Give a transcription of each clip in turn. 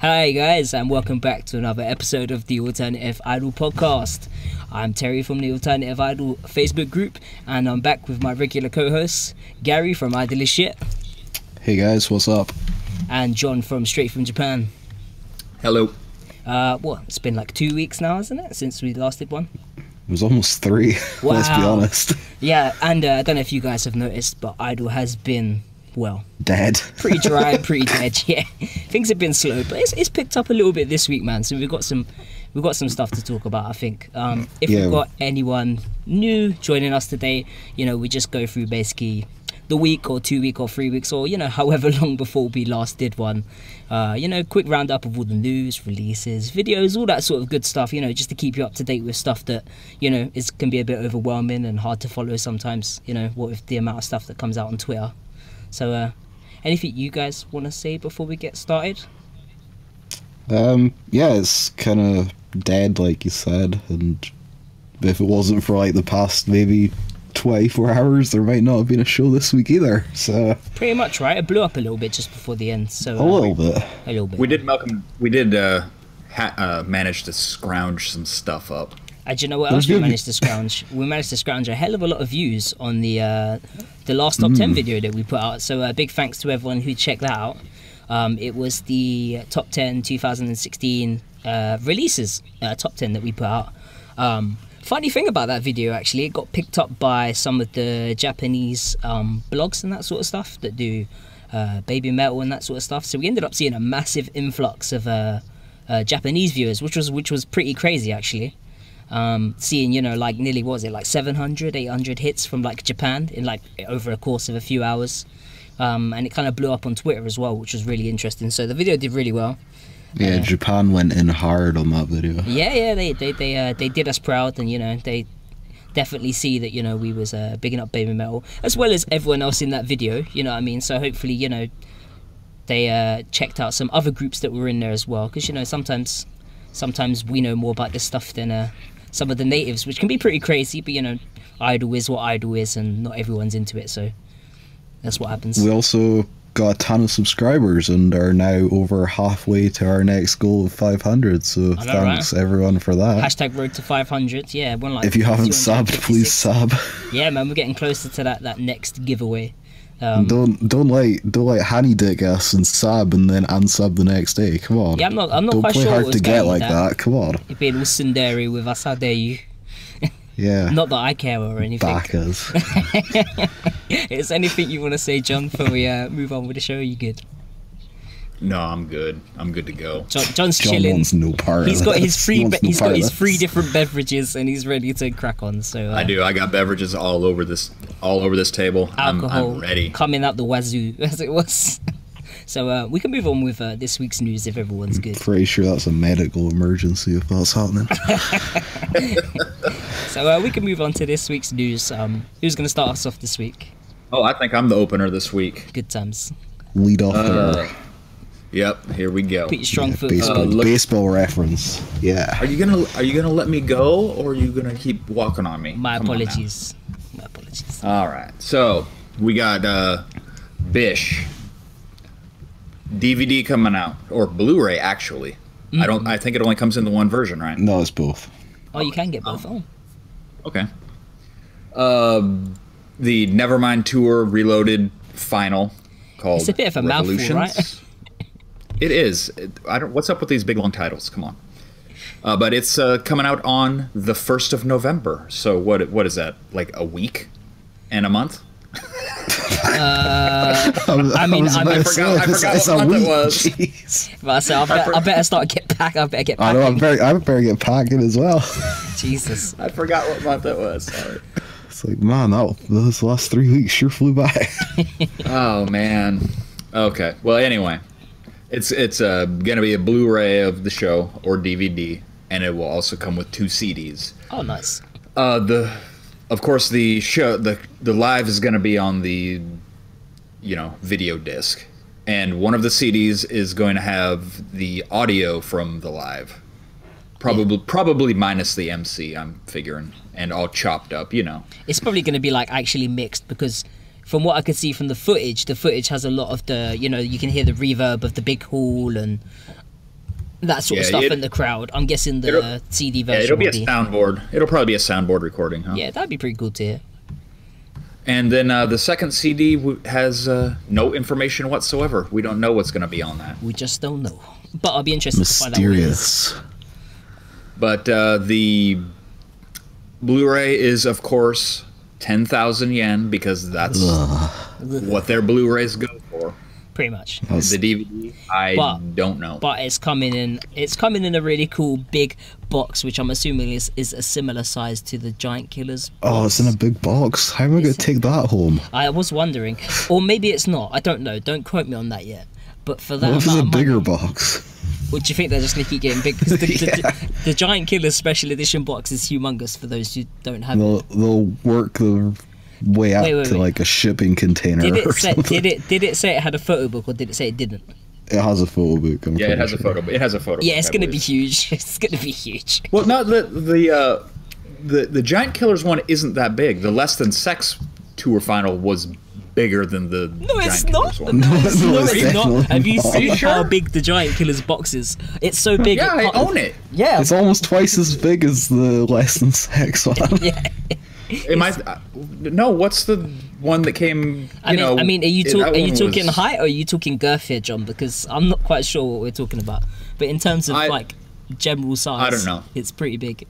Hi guys, and welcome back to another episode of the Alternative Idol podcast. I'm Terry from the Alternative Idol Facebook group, and I'm back with my regular co-hosts, Gary from Idol is Shit. Hey guys, what's up? And John from Straight from Japan. Hello. It's been like 2 weeks now, isn't it, since we last did one? It was almost 3, Wow. Let's be honest. Yeah, and I don't know if you guys have noticed, but Idol has been, well, Dead. pretty dry, pretty dead. Yeah, things have been slow, but it's picked up a little bit this week, man. So we've got some stuff to talk about, I think. If we've got anyone new joining us today, we just go through basically the week or 2 week or 3 weeks or however long before we last did one. Quick roundup of all the news, releases, videos, all that sort of good stuff. Just to keep you up to date with stuff that can be a bit overwhelming and hard to follow sometimes. What with the amount of stuff that comes out on Twitter. So, anything you guys want to say before we get started? Yeah, it's kind of dead, like you said, and if it wasn't for like the past maybe 24 hours, there might not have been a show this week either. So pretty much, right? It blew up a little bit just before the end. So a little bit. We did manage to scrounge some stuff up. Do you know what else we managed to scrounge? We managed to scrounge a hell of a lot of views on the last top 10 video that we put out. So big thanks to everyone who checked that out. It was the top 10 2016 releases top 10 that we put out. Funny thing about that video, actually, it got picked up by some of the Japanese blogs and that sort of stuff that do BABYMETAL and that sort of stuff. So we ended up seeing a massive influx of Japanese viewers, which was pretty crazy, actually. Seeing like nearly, what was it, like 700-800 hits from like Japan in like over a course of a few hours, and it kind of blew up on Twitter as well, which was really interesting. So the video did really well. Yeah, Japan went in hard on that video. Yeah, they did us proud, and they definitely see that we was bigging up BABYMETAL as well as everyone else in that video. You know what I mean? So hopefully they checked out some other groups that were in there as well, because sometimes we know more about this stuff than some of the natives, which can be pretty crazy. But Idol is what Idol is, and not everyone's into it, so that's what happens. We also got a ton of subscribers and are now over halfway to our next goal of 500. So thanks everyone for that. Hashtag road to 500. Yeah, if you haven't subbed, please sub. Yeah, man, we're getting closer to that next giveaway. Don't like honey dick us and sub and then unsub the next day. Come on. Yeah, I'm not don't quite play sure hard what to get like that. Come on. You're being all tsundere with us, how dare you? Yeah. Not that I care or anything. Backers. Is anything you want to say, John, before we move on with the show? Are you good? No, I'm good. I'm good to go. John's John chilling. wants no part He's of got this. his 3 different beverages, and he's ready to crack on. So I do. I got beverages all over this table. Alcohol I'm ready. coming out the wazoo, as it was. So we can move on with this week's news if everyone's good. Pretty sure that's a medical emergency if that's happening. So we can move on to this week's news. Who's going to start us off this week? Oh, I think I'm the opener this week. Good times. Lead off there. Yep, here we go. Put your strong foot. Baseball reference. Yeah. Are you gonna let me go, or are you gonna keep walking on me? My Come on apologies. All right. So we got Bish DVD coming out, or Blu-ray actually. I think it only comes in the one version, right? No, it's both. Oh, you can get both. Oh. Okay. The Nevermind Tour Reloaded final called It's a bit of a mouthful, right? It is. What's up with these big long titles? Come on. But it's coming out on the 1st of November. So what is that? Like a week and a month? I forgot what month it was. Jeez. So I better start get packing. I better get packing. I better get packing as well. Jesus. I forgot what month it was. Sorry. It's like, man, those last 3 weeks sure flew by. Oh man. Okay. Well, anyway, it's gonna be a Blu-ray of the show or DVD, and it will also come with 2 CDs. Oh, nice. Of course, the show, the live is gonna be on the video disc, and one of the CDs is going to have the audio from the live. Probably minus the MC, I'm figuring, and all chopped up, It's probably going to be like actually mixed, because from what I could see from the footage has a lot of the, you can hear the reverb of the big hall and that sort of Yeah, stuff it- in the crowd. I'm guessing the it'll- CD Yeah, version it'll be a will be. soundboard. It'll probably be a soundboard recording, huh? Yeah, that'd be pretty cool to hear. And then the second CD has no information whatsoever. We don't know what's going to be on that. We just don't know. But I'll be interested to find out what it is. Mysterious. But the Blu-ray is, of course, 10,000 yen because that's what their Blu-rays go for. Pretty much. The DVD, I don't know. But it's coming in a really cool big box, which I'm assuming is a similar size to the Giant Killers. Oh, it's in a big box. How am I going to take that home? I was wondering, or maybe it's not. I don't know. Don't quote me on that yet. But for that What if it's amount a of money, bigger box? would you think they're just going to keep getting big? 'Cause the Giant Killers special edition box is humongous for those who don't have it. They'll work the way out Wait. to like a shipping container Did or it say something. did it say it had a photo book, or did it say it didn't? It has a photo book. I'm Yeah, it pretty has a sure. photo. It has a photo. Yeah, it's book, I going to be believe. huge. It's going to be huge. Well, not the Giant Killers one isn't that big. The Less Than Sex tour final was bigger than the No, it's Giant not. Killers one. No, it's No, not. it's It's not. definitely Have you not. seen Are you how sure? big the Giant Killers box is? It's so big. Yeah, it I can't- own it. Yeah. It's almost twice as big as the Less Than Sex one. Yeah. Am I? No. What's the one that came? I mean, are you that one talking was- height or are you talking girth here, John? Because I'm not quite sure what we're talking about. But in terms of I- like general size, I don't know. It's pretty big.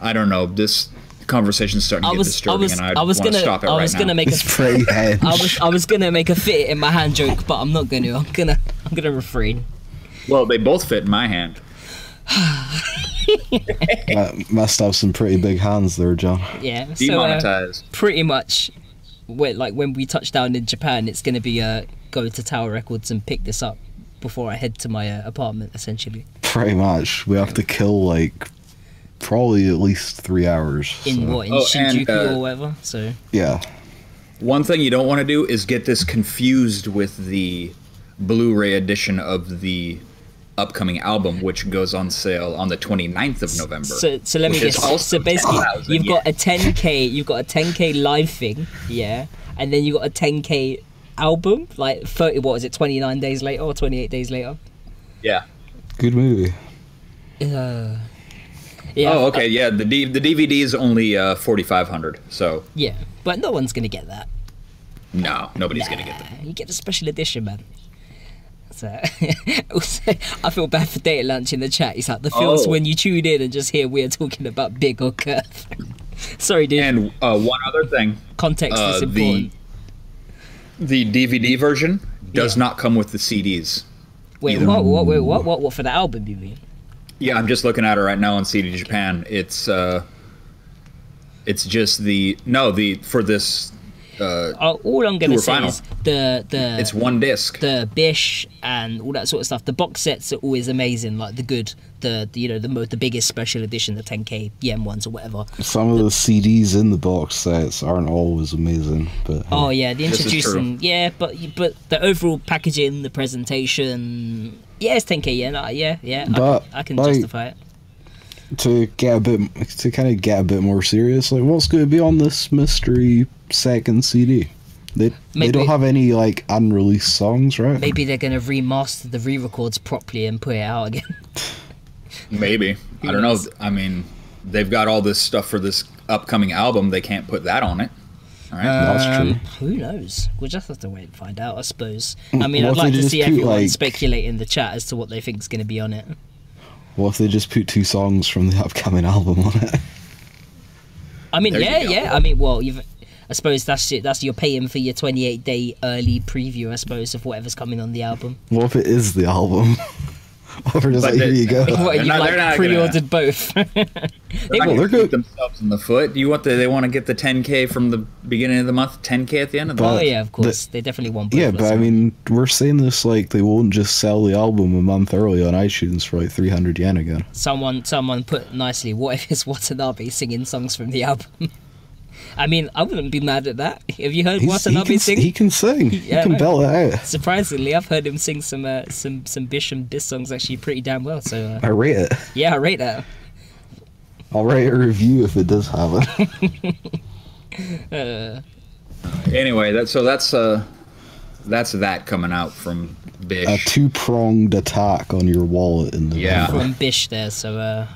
I don't know. This conversation's starting to get disturbing, and I want to stop it right now. make It's pretty heavy. I was gonna make a fit in my hand joke, but I'm not gonna. I'm gonna refrain. Well, they both fit in my hand. Must have some pretty big hands there, John. Yeah. So Demonetized. pretty much, when we touch down in Japan, it's gonna be go to Tower Records and pick this up before I head to my apartment, essentially. Pretty much. We have to kill like probably at least 3 hours. In so- what? In Oh, Shinjuku and, or whatever. So. Yeah. One thing you don't want to do is get this confused with the Blu-ray edition of the upcoming album, which goes on sale on the 29th of November. So let me which is guess. also So basically, 10,000 you've got yen. a 10k. You've got a 10k live thing, yeah, and then you got a 10k album. Like 30. What is it? 29 days later or 28 days later? Yeah. Good movie. Yeah. Oh, okay. Yeah. The DVD is only 4,500. So Yeah, but no one's gonna get that. no, nobody's gonna get that. You get the special edition, man. So, also, I feel bad for Data Lunch in the chat. He's like, the feels Oh. when you tune in and just hear we're talking about big or curve. Sorry, dude. And one other thing. Context is important. The DVD version does Yeah. not come with the CDs. Wait, either. what for the album, you mean? Yeah, I'm just looking at it right now on CD Japan. It's just for this. All I'm gonna Tour say final. is the It's one disc. the bish and all that sort of stuff. The box sets are always amazing, like the biggest special edition, the 10k yen ones or whatever. Some of the CDs in the box sets aren't always amazing, but Oh yeah, the This is introducing, yeah, but the overall packaging, the presentation, yeah, it's 10k yen. Yeah, But, I can like, justify it. to kind of get a bit more serious, like what's going to be on this mystery second CD? They Maybe- don't have any like unreleased songs, right? Maybe they're gonna remaster the re-records properly and put it out again. Maybe. I don't know. I mean, they've got all this stuff for this upcoming album. They can't put that on it. All right. That's true. Who knows? We'll just have to wait and find out, I suppose. I mean, What I'd if like they to just see put, everyone like- speculate in the chat as to what they think is going to be on it. What if they just put 2 songs from the upcoming album on it? I mean, There you go. yeah. I mean, well, I suppose that's it. You're paying for your 28-day early preview, I suppose, of whatever's coming on the album. What if it is the album? Or just But like, here they- you go. They're What, you not- like they're not pre-ordered both? They're not Well, gonna they're shoot good. themselves in the foot. They want to get the 10K from the beginning of the month, 10K at the end of the Oh month. But yeah, of course. They definitely want both. Yeah, of but us. I mean, we're saying this like they won't just sell the album a month early on iTunes for like 300 yen again. Someone put nicely, what if it's Watanabe singing songs from the album? I mean, I wouldn't be mad at that. Have you heard Watanabe sing? He can sing. Yeah, he can no. belt it out. Surprisingly, I've heard him sing some Bish and Biss songs actually pretty damn well. So I rate it. yeah, I rate that. I'll write a review if it does have it. Anyway, that's that's that coming out from Bish. A two-pronged attack on your wallet in the from Bish there. So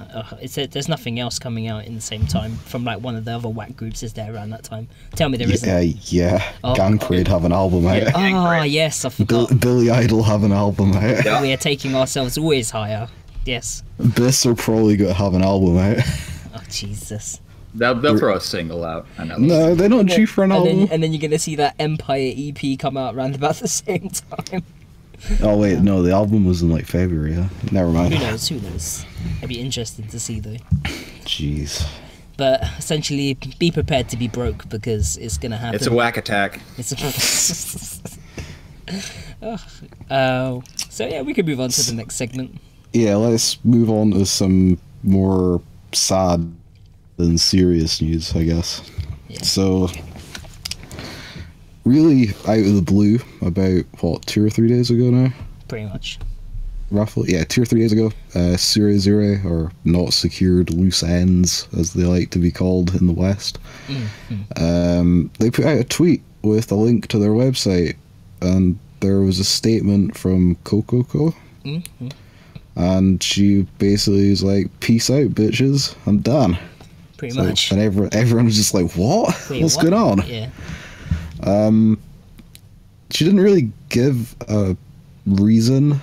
there's nothing else coming out in the same time from like one of the other whack groups is there around that time. Tell me there isn't. Yeah. Gang Parade have an album out. Oh yes, I forgot. Billy Idol have an album out. Yeah. We are taking ourselves always higher. Yes. Biss are probably going to have an album out. Oh Jesus. They'll throw a single out. I know. No, they're not due for an album. And then you're going to see that Empire EP come out around about the same time. Oh wait, no, the album was in like February. Yeah? Never mind. Who knows? It'd be interesting to see though. Jeez. But essentially, be prepared to be broke because it's going to happen. It's a whack attack. So yeah, we can move on to the next segment. Yeah, let's move on to some more sad than serious news, I guess. Yeah. So, really out of the blue, about, 2 or 3 days ago now? Pretty much. Roughly, yeah, 2 or 3 days ago, Surizure, or Not Secured Loose Ends, as they like to be called in the West, they put out a tweet with a link to their website, and there was a statement from Kokoko. And she basically is like, "Peace out, bitches. I'm done." Pretty much. And everyone was just like, "What? What's going on?" Yeah. She didn't really give a reason,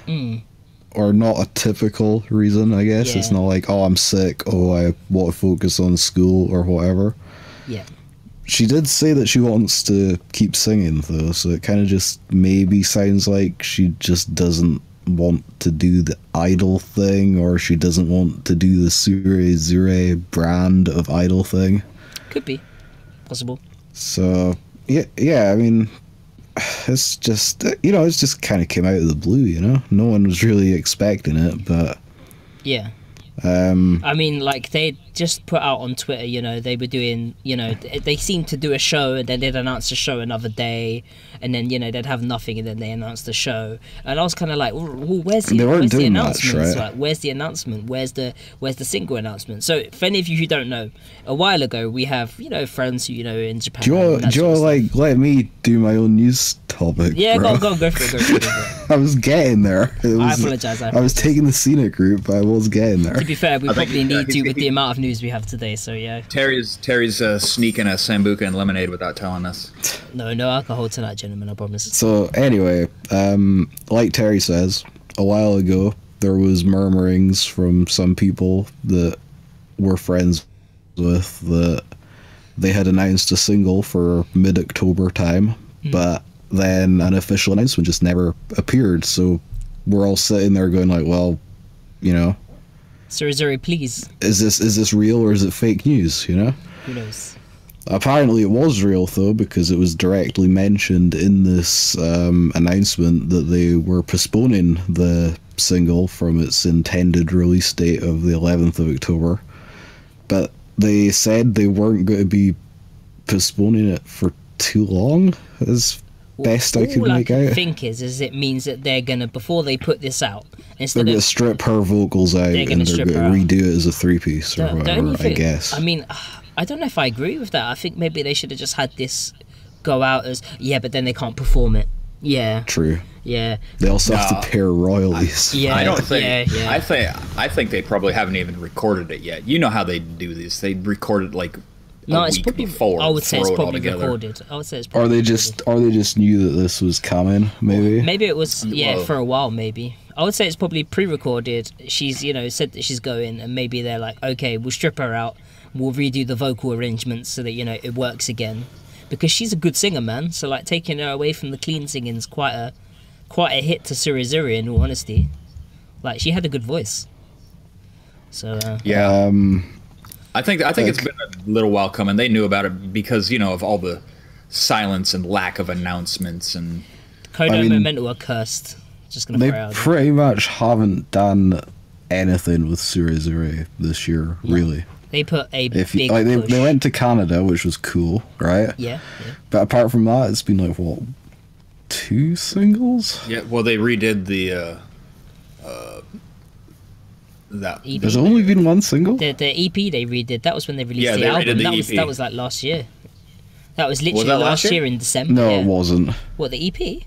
or not a typical reason, I guess. Yeah. It's not like, "Oh, I'm sick. Oh, I want to focus on school," or whatever. Yeah. She did say that she wants to keep singing, though, so it kind of just maybe sounds like she just doesn't want to do the idol thing, or she doesn't want to do the Surizure brand of idol thing. Could be possible. So yeah, I mean, it's just, it's just kind of came out of the blue, no one was really expecting it, but yeah. I mean, like, they just put out on Twitter, they were doing, they seemed to do a show, and then they'd announce the show another day, and then, they'd have nothing, and then they announced the show. And I was kind of like, well, where's the announcement? Right? Like, where's the announcement? Where's the single announcement? So, for any of you who don't know, a while ago, we have, friends who, in Japan. Do you want to, like, let me do my own news topic? Yeah, bro? go for it. I was getting there. I apologize. I was taking the scenic route, but I was getting there. To be fair, we probably need to with the amount of news we have today, so yeah. Terry's sneaking a Sambuca and lemonade without telling us. No alcohol tonight, gentlemen, I promise. So anyway, like Terry says, a while ago there was murmurings from some people that we're friends with that they had announced a single for mid-October time, but then an official announcement just never appeared. So we're all sitting there going like, well, Surizure, please. Is this real or is it fake news? Who knows? Apparently it was real though, because it was directly mentioned in this announcement that they were postponing the single from its intended release date of the 11th of October. But they said they weren't going to be postponing it for too long, as best I could make out. All I think is it means that they're going to, before they put this out, they're going to strip her vocals out and they're going to redo it as a three-piece or whatever, I guess. I mean, I don't know if I agree with that. I think maybe they should have just had this go out as, but then they can't perform it. Yeah. True. Yeah. They also have to pay royalties. I don't think. Yeah. I think they probably haven't even recorded it yet. You know how they do this? They record it like it's probably before. I would say it's probably recorded. Or they just knew that this was coming. Maybe it was for a while. Maybe I would say it's probably pre-recorded. She's said that she's going, and maybe they're like, okay, we'll strip her out. We'll redo the vocal arrangements so that it works again. Because she's a good singer, man. So like taking her away from the clean singing is quite a hit to Surizure, in all honesty. Like, she had a good voice. So I think it's been a little while coming. They knew about it because of all the silence and lack of announcements, and Kodo and Namennayo are cursed. Just gonna they pretty much haven't done anything with Surizure this year, really. They put a big push. They went to Canada, which was cool, right? Yeah. But apart from that, it's been like, what, 2 singles? Yeah, well, they redid the that EP. There's only been 1 single? The EP they redid. That was when they released the album. That was like last year. That was literally last year in December. No, it wasn't. What, the EP?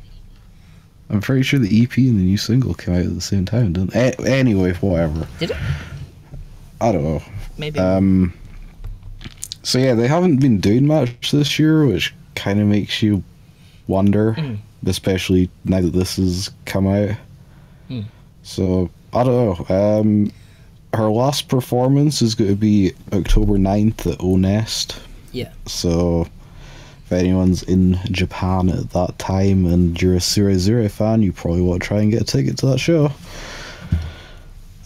I'm pretty sure the EP and the new single came out at the same time, didn't it? Anyway, whatever. Did it? I don't know. Maybe. So yeah, they haven't been doing much this year, which kind of makes you wonder, especially now that this has come out. So, I don't know. Her last performance is going to be October 9th at O-Nest. Yeah. So, if anyone's in Japan at that time and you're a Zero fan, you probably want to try and get a ticket to that show.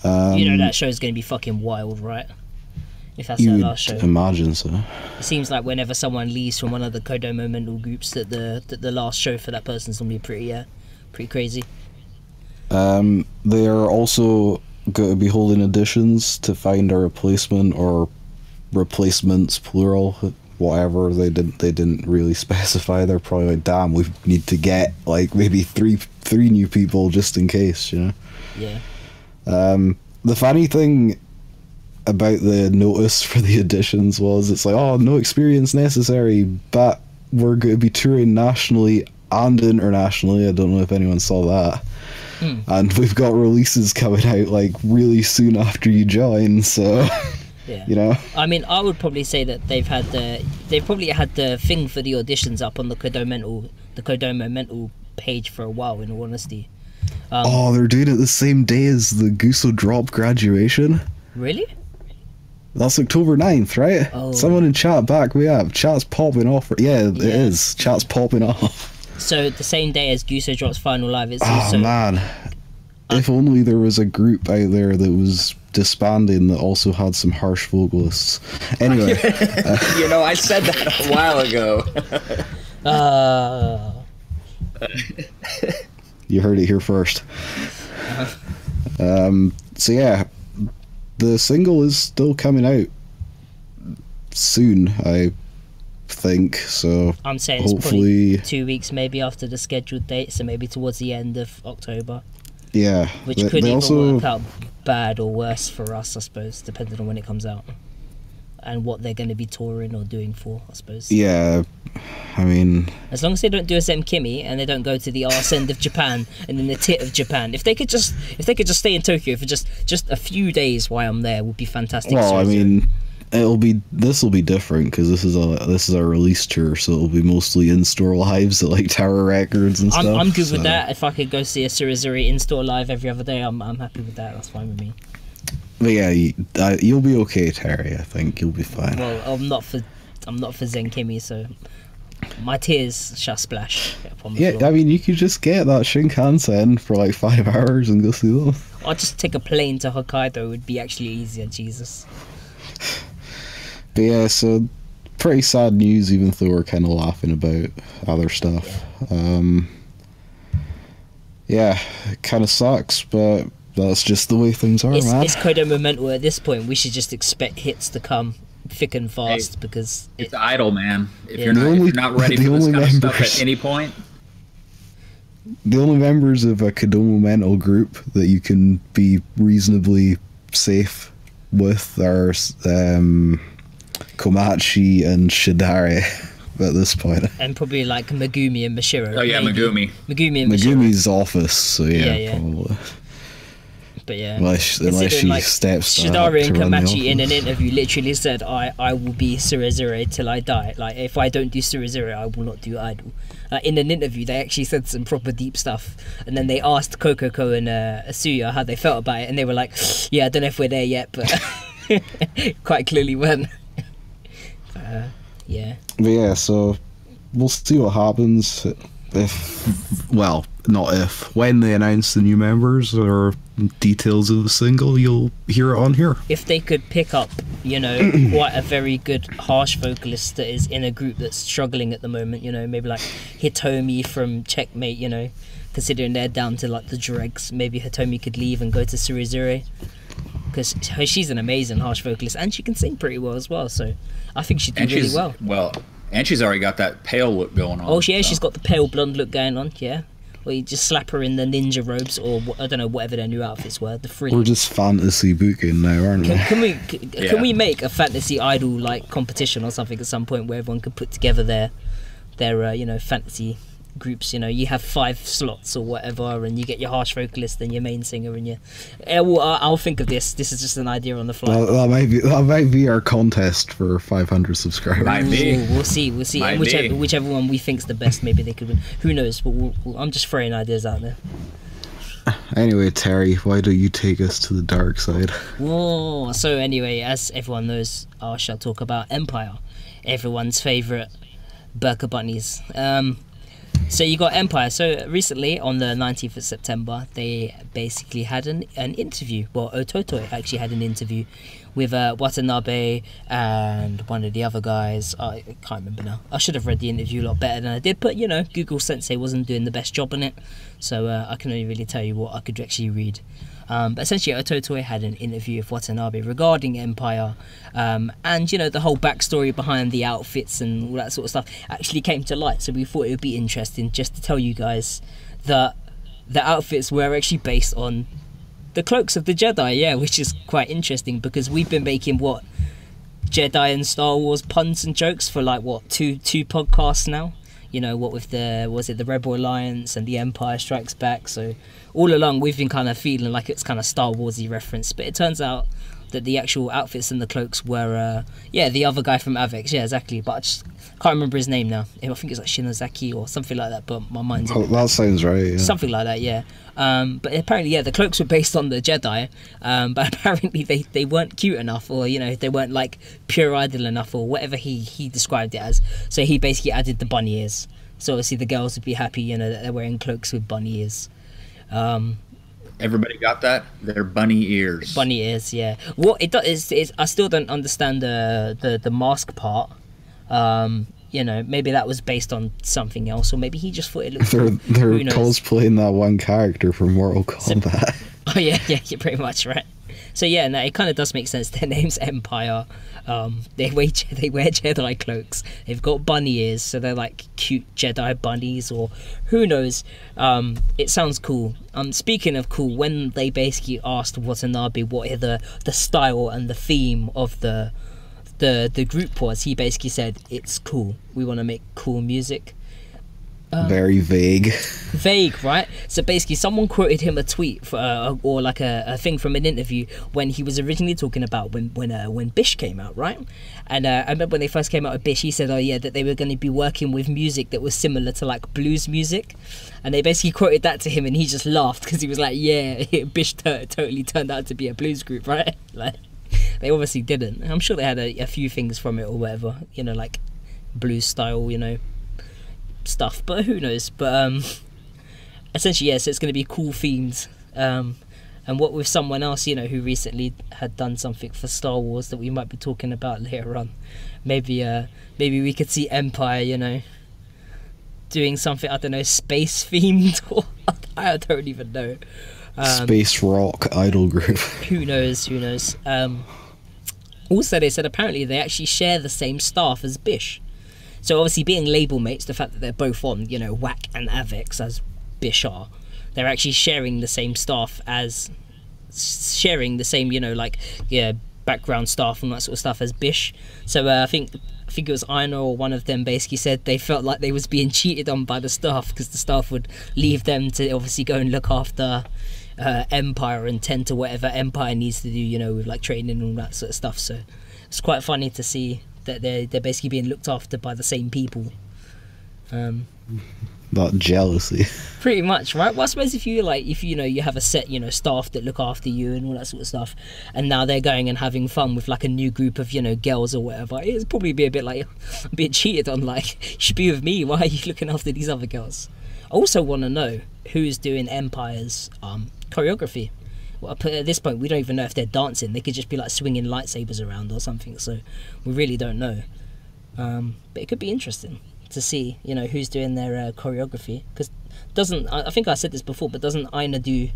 You know that show's going to be fucking wild, right? If that's their last show. Imagine so. It seems like whenever someone leaves from one of the Kodomo mental groups, that the last show for that person's going to be pretty crazy. They are also going to be holding auditions to find a replacement or replacements, plural, whatever. They didn't really specify. They're probably like, damn, we need to get like maybe three new people just in case, you know. Yeah. The funny thing about the notice for the auditions was it's like, oh, no experience necessary, but we're going to be touring nationally and internationally. I don't know if anyone saw that. And we've got releases coming out like really soon after you join, so yeah. You know. I mean, I would probably say that they've probably had the thing for the auditions up on the Kodomo mental page for a while, in all honesty. They're doing it the same day as the Guso Drop graduation. Really? That's October 9th, right? Oh. Someone in chat back me up. Chat's popping off. Yeah, it is. Chat's popping off. So the same day as Guso Drop's final live, it's oh also... man, if only there was a group out there that was disbanding that also had some harsh vocalists. Anyway. You know, I said that a while ago. You heard it here first. So yeah, the single is still coming out soon, I think. So I'm saying it's hopefully probably 2 weeks maybe after the scheduled date, so maybe towards the end of October. Yeah, Which could either work out bad or worse for us, I suppose, depending on when it comes out and what they're going to be touring or doing for, I suppose. Yeah, I mean, as long as they don't do a Zemkimi and they don't go to the arse end of Japan and then the tit of Japan. If they could just stay in Tokyo for just a few days while I'm there, would be fantastic. Well, I mean, this will be different because this is a release tour, so it'll be mostly in-store lives at like Tower Records and stuff. I'm good with that. If I could go see a Surizuri in-store live every other day, I'm happy with that. That's fine with me. But yeah, you'll be okay, Terry. I think you'll be fine. Well, I'm not for Zenkimi, so my tears shall splash upon the floor. I mean, you could just get that Shinkansen for like 5 hours and go see them. I'll just take a plane to Hokkaido. It would be actually easier, Jesus. But yeah, so pretty sad news, even though we're kind of laughing about other stuff. Yeah, it kind of sucks, but that's just the way things are, man. It's Kodomo mental at this point. We should just expect hits to come thick and fast, because it's idle, man. If Yeah. you're not ready for this kind of stuff at any point. The only members of a Kodomo mental group that you can be reasonably safe with are Komachi and Shidare at this point. and probably like Megumi and Mashiro. Oh yeah, maybe. Megumi. and Mashiro. Megumi's office, so yeah. Probably. But yeah, Unless she steps Shidari and to run the Kamachi in an office. interview literally said, I will be Surizure till I die. Like, if I don't do Surizure, I will not do Idol. In an interview, they actually said some proper deep stuff. And then they asked Kokoko and Asuya how they felt about it. And they were like, yeah, I don't know if we're there yet, but quite clearly weren't. Yeah. But yeah, so we'll see what happens when they announce the new members or details of the single. You'll hear it on here. If they could pick up, quite a very good harsh vocalist that is in a group that's struggling at the moment, maybe like Hitomi from Checkmate, considering they're down to like the dregs, maybe Hitomi could leave and go to Surizure, because she's an amazing harsh vocalist and she can sing pretty well as well, so I think she'd do really well. And she's already got that pale look going on. Oh yeah, she's got the pale blonde look going on, yeah. Or you just slap her in the ninja robes, or I don't know, whatever their new outfits were. The frilly. We're just fantasy booking now, aren't we? Can we make a fantasy idol like competition or something at some point where everyone could put together their fantasy groups, you know, you have 5 slots or whatever, and you get your harsh vocalist and your main singer, and well, I'll think of this. This is just an idea on the fly. Well, that might be our contest for 500 subscribers. Might be. We'll see. Might And whichever one we think's the best, maybe they could win. Who knows? But I'm just throwing ideas out there. Anyway, Terry, why don't you take us to the dark side? Whoa. So anyway, as everyone knows, I shall talk about Empire, everyone's favourite burqa bunnies. So you got Empire. So recently, on the 19th of September, they basically had an interview. Well, Ototoi actually had an interview with Watanabe and one of the other guys. I can't remember now. I should have read the interview a lot better than I did, but you know, Google Sensei wasn't doing the best job on it, so I can only really tell you what I could actually read. But essentially, Ototoi had an interview with Watanabe regarding Empire, and you know, the whole backstory behind the outfits and all that sort of stuff actually came to light. So we thought it would be interesting just to tell you guys that the outfits were actually based on the cloaks of the Jedi, yeah, which is quite interesting because we've been making Jedi and Star Wars puns and jokes for like two podcasts now. You know, what with the Rebel Alliance and the Empire Strikes Back. So all along we've been kind of feeling like it's kind of Star Warsy reference, but it turns out that the actual outfits and the cloaks were the other guy from Avex, yeah, exactly. But I just can't remember his name now. I think it's like Shinozaki or something like that, but my mind's that sounds right, yeah. Something like that, yeah. But apparently, yeah, the cloaks were based on the Jedi, but apparently they weren't cute enough, or you know, they weren't like pure idol enough, or whatever he described it as. So he basically added the bunny ears. So obviously the girls would be happy, you know, that they're wearing cloaks with bunny ears. Everybody got that? They're bunny ears. Bunny ears, yeah. What it does is I still don't understand the mask part. You know, maybe that was based on something else, or maybe he just thought it looked They're cosplaying that one character from Mortal Kombat. Oh yeah, pretty much, right. So yeah, no, it kind of does make sense. Their name's Empire. They wear Jedi cloaks. They've got bunny ears, so they're like cute Jedi bunnies, or who knows. It sounds cool. Speaking of cool, when they basically asked Watanabe what the style and the theme of the group was, he basically said, it's cool. We want to make cool music. Very vague. Vague, right? So basically, someone quoted him a tweet or like a thing from an interview when he was originally talking about when Bish came out, right? And I remember when they first came out with Bish, he said, oh yeah, that they were going to be working with music that was similar to like blues music, and they basically quoted that to him, and he just laughed because he was like, yeah, Bish totally turned out to be a blues group, right? Like, they obviously didn't. I'm sure they had a few things from it or whatever, you know, like blues style, you know, stuff, but who knows. But essentially, yes, it's going to be cool themes, and what with someone else, you know, who recently had done something for Star Wars that we might be talking about later on. Maybe we could see Empire, you know, doing something, I don't know, space themed, or I don't even know. Space rock idol group. Who knows? Also, they said apparently they actually share the same staff as Bish. So obviously, being label mates, the fact that they're both on, you know, Whack and Avex as Bish are, they're actually sharing the same staff as sharing the same, you know, like, yeah, background staff and that sort of stuff as Bish. So I think it was Aina or one of them basically said they felt like they was being cheated on by the staff, because the staff would leave them to obviously go and look after Empire and tend to whatever Empire needs to do, you know, with like training and all that sort of stuff. So it's quite funny to see that they're basically being looked after by the same people. Not jealousy. Pretty much, right? Well, I suppose if you know, you have a set, you know, staff that look after you and all that sort of stuff, and now they're going and having fun with like a new group of, you know, girls or whatever, it'd probably be a bit like, I'm being cheated on, like, you should be with me, why are you looking after these other girls? I also want to know who's doing Empire's choreography. Well, at this point, we don't even know if they're dancing. They could just be like swinging lightsabers around or something, so we really don't know. But it could be interesting to see, you know, who's doing their choreography, because I think I said this before, but doesn't Aina do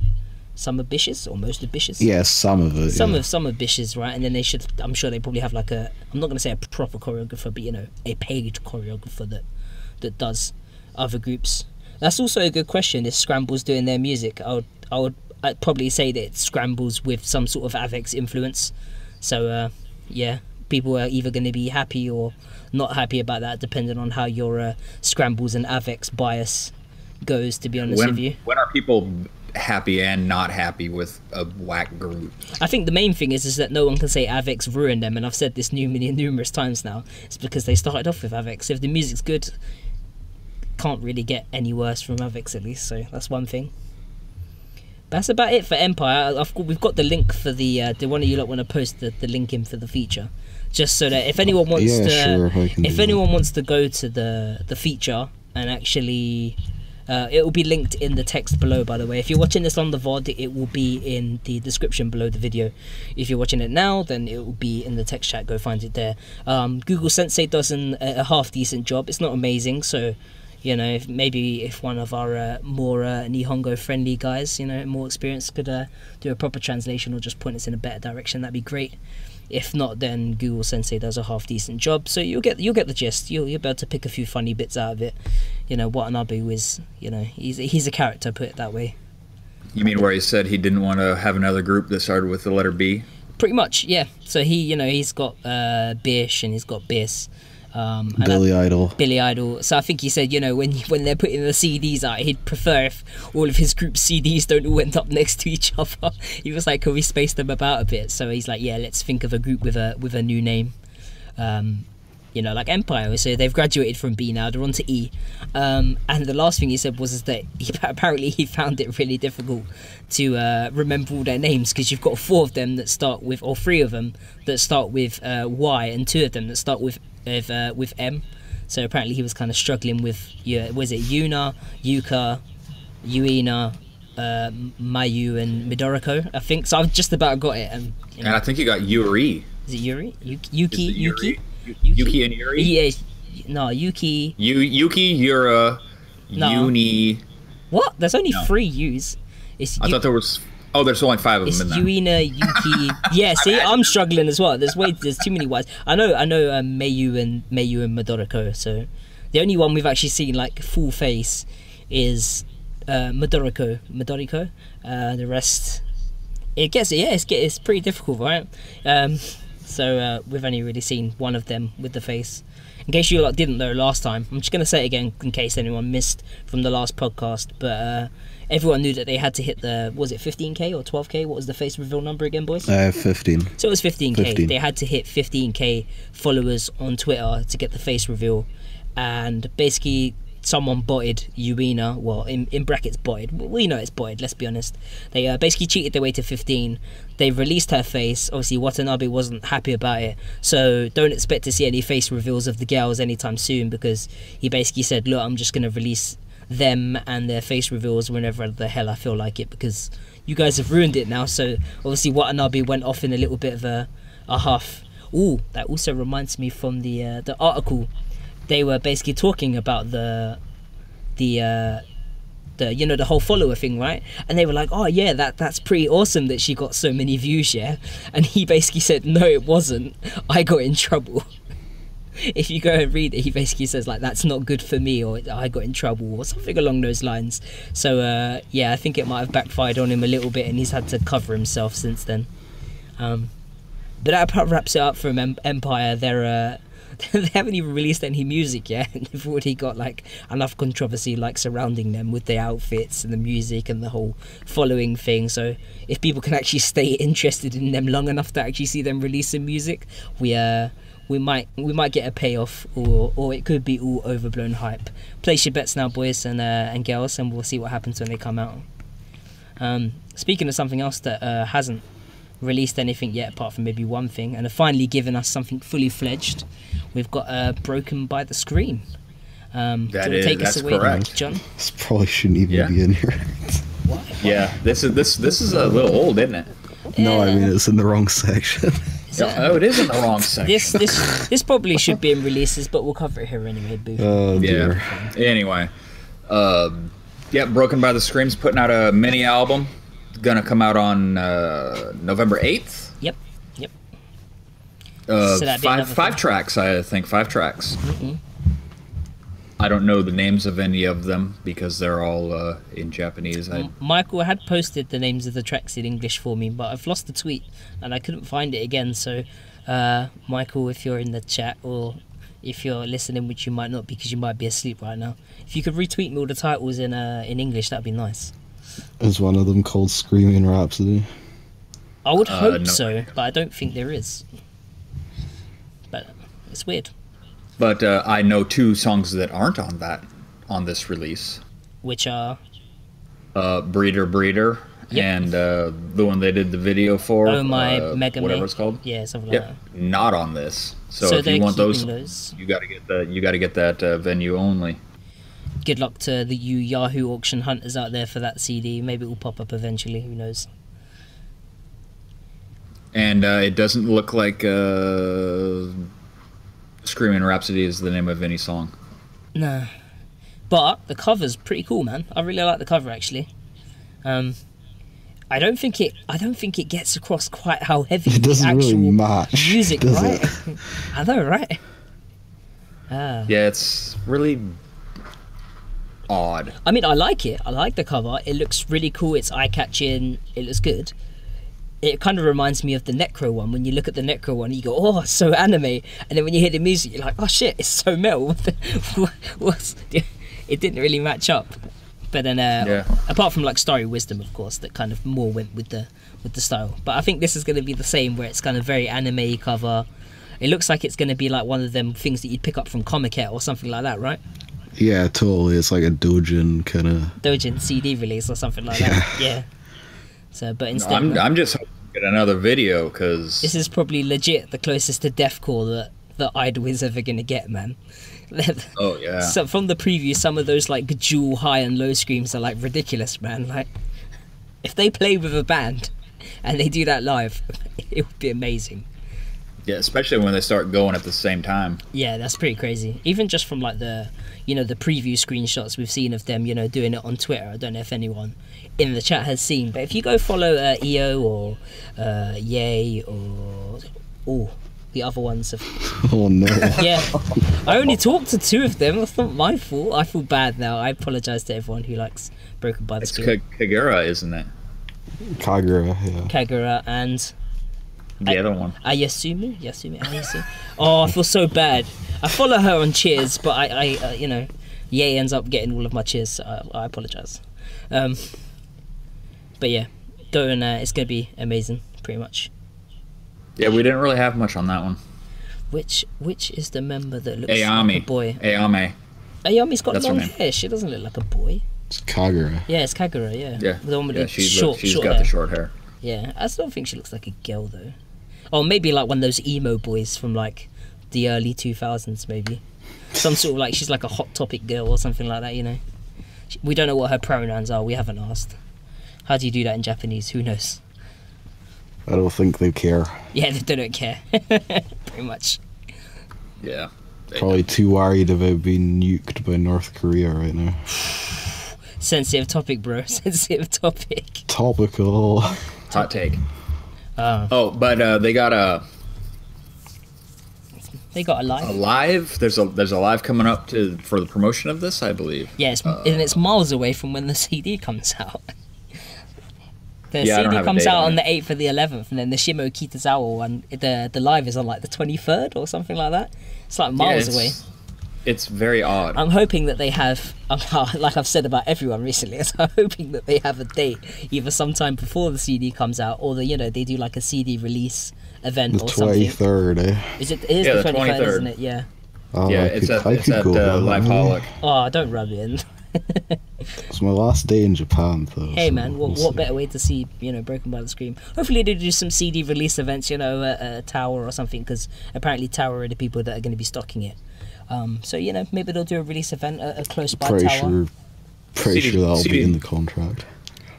some of Bish's, or most of Bish's? Yeah, some of it. Some of Bish's, right? And then I'm sure they probably have like I'm not going to say a proper choreographer, but you know, a paid choreographer that does other groups. That's also a good question. Is Scrambles doing their music? I'd probably say that it Scrambles with some sort of Avex influence. So yeah, people are either going to be happy or not happy about that, depending on how your Scrambles and Avex bias goes, to be honest with you. When are people happy and not happy with a whack group? I think the main thing is that no one can say Avex ruined them, and I've said this numerous times now. It's because they started off with Avex. If the music's good, can't really get any worse from Avex, at least, so that's one thing. That's about it for Empire. We've got the link for the one of you lot want to post the link in for the feature, just so that if anyone wants wants to go to the feature and actually it will be linked in the text below, by the way. If you're watching this on the VOD, it will be in the description below the video. If you're watching it now, then it will be in the text chat. Go find it there. Google Sensei does a half decent job. It's not amazing, so you know, if one of our more Nihongo friendly guys, you know, more experienced, could do a proper translation or just point us in a better direction, that'd be great. If not, then Google Sensei does a half decent job, so you'll get the gist. You'll be able to pick a few funny bits out of it. You know, Watanabe is, you know, he's a character, put it that way. You mean where he said he didn't want to have another group that started with the letter B? Pretty much, yeah. So he's got Bish and he's got Biss. Billy Idol. So I think he said, you know, when they're putting the CDs out, he'd prefer if all of his group CDs don't all end up next to each other. He was like, can we space them about a bit? So he's like, yeah, let's think of a group with a new name. You know, like Empire. So they've graduated from B now, they're on to E. And the last thing he said was that apparently he found it really difficult to remember all their names, because you've got 4 of them that start with, or 3 of them that start with Y, and 2 of them that start with M. So apparently he was kind of struggling with, was it Yuna, Yuka, Yuina, Mayu and Midoriko, I think. So I've just about got it. And, you know, and I think you got Yuri. Is it Yuri? Yuki? Yuki and Yuri? Yeah, no, Yuki. Yuki, Yura, Uni. What? There's only 3 U's. I thought there was... Oh, there's only 5 of them in there. Yuina, Yuki. Yeah, see, I'm struggling as well. There's too many Y's. I know Mayu and Midoriko. So the only one we've actually seen like full face is Midoriko. The rest, it's pretty difficult, right? So we've only really seen one of them with the face. In case you didn't know last time, I'm just going to say it again in case anyone missed from the last podcast, but everyone knew that they had to hit the, was it 15k or 12k? What was the face reveal number again, boys? 15. So it was 15k. They had to hit 15k followers on Twitter to get the face reveal, and basically someone botted Yuina, well, in brackets botted, we know it's botted, let's be honest. They basically cheated their way to 15. They released her face. Obviously Watanabe wasn't happy about it, so don't expect to see any face reveals of the girls anytime soon, because he basically said, look, I'm just going to release them and their face reveals whenever the hell I feel like it, because you guys have ruined it now. So obviously Watanabe went off in a little bit of a huff. Ooh, that also reminds me from the article. They were basically talking about the you know, the whole follower thing, right? And they were like, oh yeah, that's pretty awesome that she got so many views, yeah. And he basically said, no, it wasn't, I got in trouble. If you go and read it, he basically says like, that's not good for me, or I got in trouble, or something along those lines. So yeah, I think it might have backfired on him a little bit, and he's had to cover himself since then. But that wraps it up from Empire. They haven't even released any music yet, and they've already got like enough controversy like surrounding them with the outfits and the music and the whole following thing. So if people can actually stay interested in them long enough to actually see them release some music, we might get a payoff, or it could be all overblown hype. Place your bets now, boys and girls, and we'll see what happens when they come out. Speaking of something else that hasn't released anything yet apart from maybe one thing, and have finally given us something fully fledged, we've got Broken by the Screen. That's correct, John? This probably shouldn't even be in here. What? Yeah, this is a little old, isn't it? No, I mean, it's in the wrong section. Oh, it is in the wrong section. This probably should be in releases, but we'll cover it here anyway, Boo. Oh dear. Yeah. Anyway, yeah, Broken by the Scream's putting out a mini album. Gonna come out on November 8th. Yep. So five tracks, I think. 5 tracks. I don't know the names of any of them because they're all in Japanese. Michael had posted the names of the tracks in English for me, but I've lost the tweet and I couldn't find it again. So Michael, if you're in the chat, or if you're listening, which you might not because you might be asleep right now, if you could retweet me all the titles in English, that'd be nice. Is one of them called Screaming Rhapsody? I would hope no. so, but I don't think there is. But it's weird. But I know 2 songs that aren't on this release. Which are Breeder Breeder, Yep. and the one they did the video for. Oh My Mega whatever Me. it's called. Yeah, something like that. Not on this. So if they're you want those, those. you got to get that venue only. Good luck to you Yahoo auction hunters out there for that CD. Maybe it will pop up eventually. Who knows? And it doesn't look like Screaming Rhapsody is the name of any song. No, but the cover's pretty cool, man. I really like the cover actually. I don't think it gets across quite how heavy It doesn't the actual really match, music, does right? it? I know, right? Yeah, it's really odd. I mean, I like it. I like the cover. It looks really cool. It's eye-catching. It looks good. It kind of reminds me of the Necro one. When you look at the Necro one, you go, "Oh, it's so anime," and then when you hear the music, you're like, "Oh shit, it's so metal." It didn't really match up. But then, apart from like Starry Wisdom, of course, that kind of more went with the style. But I think this is going to be the same, where it's kind of very anime cover. It looks like it's going to be like one of them things that you'd pick up from Comiket or something like that, right? Yeah, totally. It's like a Dojin kind of... Dojin CD release or something like that. Yeah. So, but instead... I'm just hoping to get another video, because... This is probably legit the closest to deathcore that Idol is ever going to get, man. Oh, yeah. So from the preview, some of those like dual high and low screams are like ridiculous, man. Like, if they play with a band and they do that live, it would be amazing. Yeah, especially when they start going at the same time. Yeah, that's pretty crazy. Even just from like the preview screenshots we've seen of them, doing it on Twitter. I don't know if anyone in the chat has seen, but if you go follow EO or Yay or the other ones have... Oh no. Yeah, I only talked to 2 of them. It's not my fault. I feel bad now. I apologise to everyone who likes Broken by the Screen. It's Kagura, isn't it? Kagura, yeah. Kagura and... The other one. Yasumi. Oh, I feel so bad. I follow her on Cheers, but I Yay ends up getting all of my cheers, so I apologise. But yeah, go and it's going to be amazing, pretty much. Yeah, we didn't really have much on that one. Which is the member that looks like a boy? Ayame. Ayami's got That's her long name. hair. She doesn't look like a boy. It's Kagura. Yeah, it's Kagura, yeah. Yeah, The one with the she's short got hair. the short hair. Yeah, I still think she looks like a girl, though. Or maybe like one of those emo boys from like the early 2000s, maybe. Some sort of like, she's like a Hot Topic girl or something like that, We don't know what her pronouns are. We haven't asked. How do you do that in Japanese? Who knows? I don't think they care. Yeah, they don't care. Pretty much. Yeah. Probably too worried about being nuked by North Korea right now. Sensitive topic, bro. Sensitive topic. Topical. Hot take. But they got a live. A live. There's a live coming up for the promotion of this, I believe. Yeah, and it's miles away from when the CD comes out. The Yeah, I don't CD have a comes date out on on it. the 8th or the 11th, and then the Shimo Kitazawa one, the live is on like the 23rd or something like that. It's like miles away. It's very odd. I'm hoping that they have, like I've said about everyone recently, I'm hoping that they have a date either sometime before the CD comes out, or they do like a CD release event The or something. 23rd, eh? It is Yeah, the the 23rd, 23rd. isn't it? Yeah. Oh, yeah, I it's could at go that Live way. Holic. Oh, don't rub it in. It's my last day in Japan, though. Hey so man, we'll what see. better way to see Broken by the Scream? Hopefully they do some CD release events, at Tower or something, because apparently Tower are the people that are going to be stocking it. So maybe they'll do a release event at close by Tower. Pretty CD sure that'll CD be in the contract.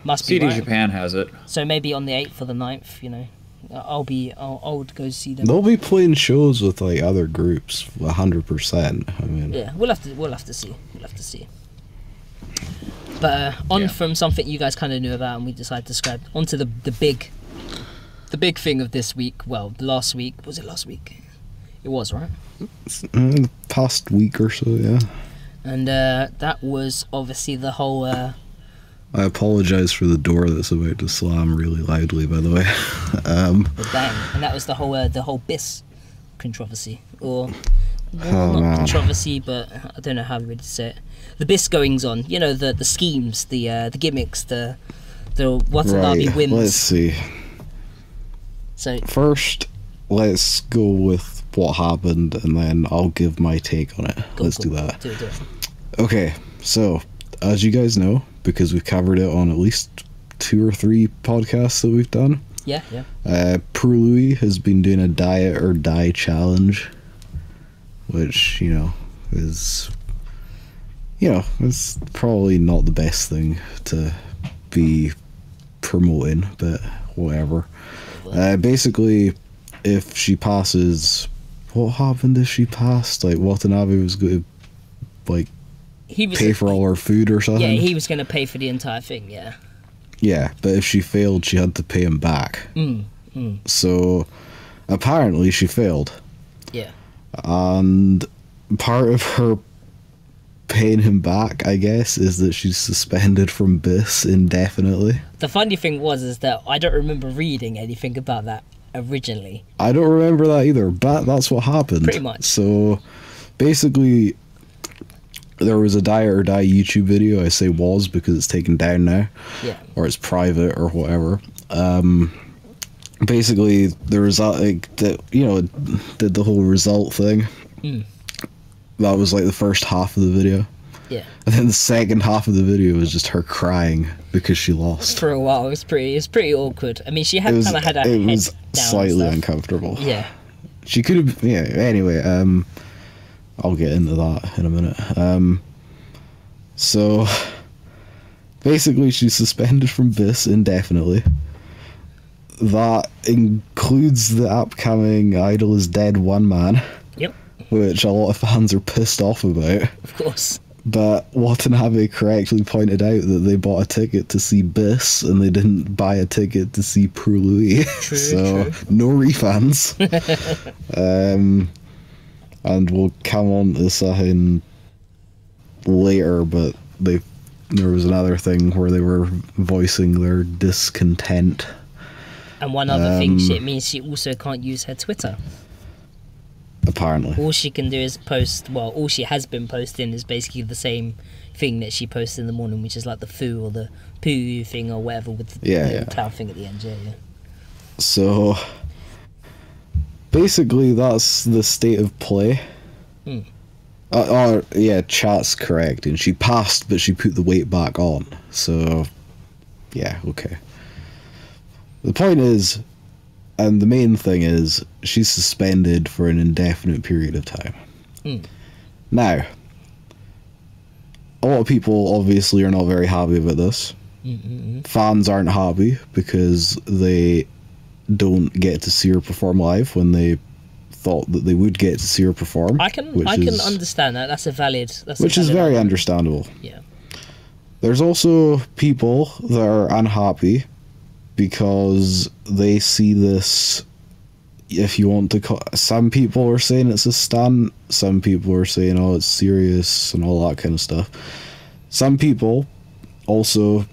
Must be CD right. Japan has it. So maybe on the 8th or the 9th, I'll go see them. They'll be playing shows with like other groups, 100%. I mean, Yeah, we'll have to see. But from something you guys kind of knew about, and we decided to describe onto the big thing of this week. Well, last week. Was it last week? It was, right? the past week or so, yeah. And that was obviously the whole I apologize for the door that's about to slam really loudly, by the way. The bang, and that was the whole BIS controversy, or not controversy, but I don't know how really to say it. The BIS goings on, you know, the schemes, the gimmicks, the Watanabe whims. Let's see. So first, let's go with what happened, and then I'll give my take on it. Let's do that. Do it. Okay, so as you guys know, because we've covered it on at least 2 or 3 podcasts that we've done. Yeah. Poor Louis has been doing a diet or die challenge, which, you know, is, you know, it's probably not the best thing to be promoting, but whatever. Basically, if she passes, what happened if she passed? Like, Watanabe was going to, like, pay for all her food or something? Yeah, he was going to pay for the entire thing, yeah. Yeah, but if she failed, she had to pay him back. So, apparently she failed. Yeah. And part of her paying him back, I guess, is that she's suspended from BIS indefinitely. The funny thing is that I don't remember reading anything about that originally. I don't remember that either, but that's what happened. Pretty much. So, basically, there was a die or die YouTube video. I say was because it's taken down now. Yeah. Or it's private or whatever. Basically, the result, like, did the whole result thing. That was like the first half of the video. Yeah. And then the second half of the video was just her crying because she lost. For a while, it was pretty awkward. I mean, she had kind of had her head down. It was slightly uncomfortable. Yeah. She could have. Yeah. Anyway, I'll get into that in a minute. So basically, she's suspended from BIS indefinitely. That includes the upcoming Idol is Dead one man. Yep. Which a lot of fans are pissed off about. Of course. But Watanabe correctly pointed out that they bought a ticket to see BIS and they didn't buy a ticket to see Poor Louis. So, no refunds. And we'll come on to something later, but there was another thing where they were voicing their discontent. And one other thing, it means she also can't use her Twitter. Apparently. All she can do is post, well, all she has been posting is basically the same thing that she posted in the morning, which is like the foo or the poo thing or whatever with the cloud thing at the end, yeah. So, basically, that's the state of play. Chat's correct, and she passed, but she put the weight back on. So, yeah, okay. The point is, and the main thing is, she's suspended for an indefinite period of time. Now, a lot of people obviously are not very happy about this. Fans aren't happy because they don't get to see her perform live when they thought that they would get to see her perform. I can understand that. That's a valid. Which is very understandable. Yeah. There's also people that are unhappy because they see this, if you want to call, some people are saying it's a stunt, some people are saying, oh, it's serious and all that kind of stuff. Some people also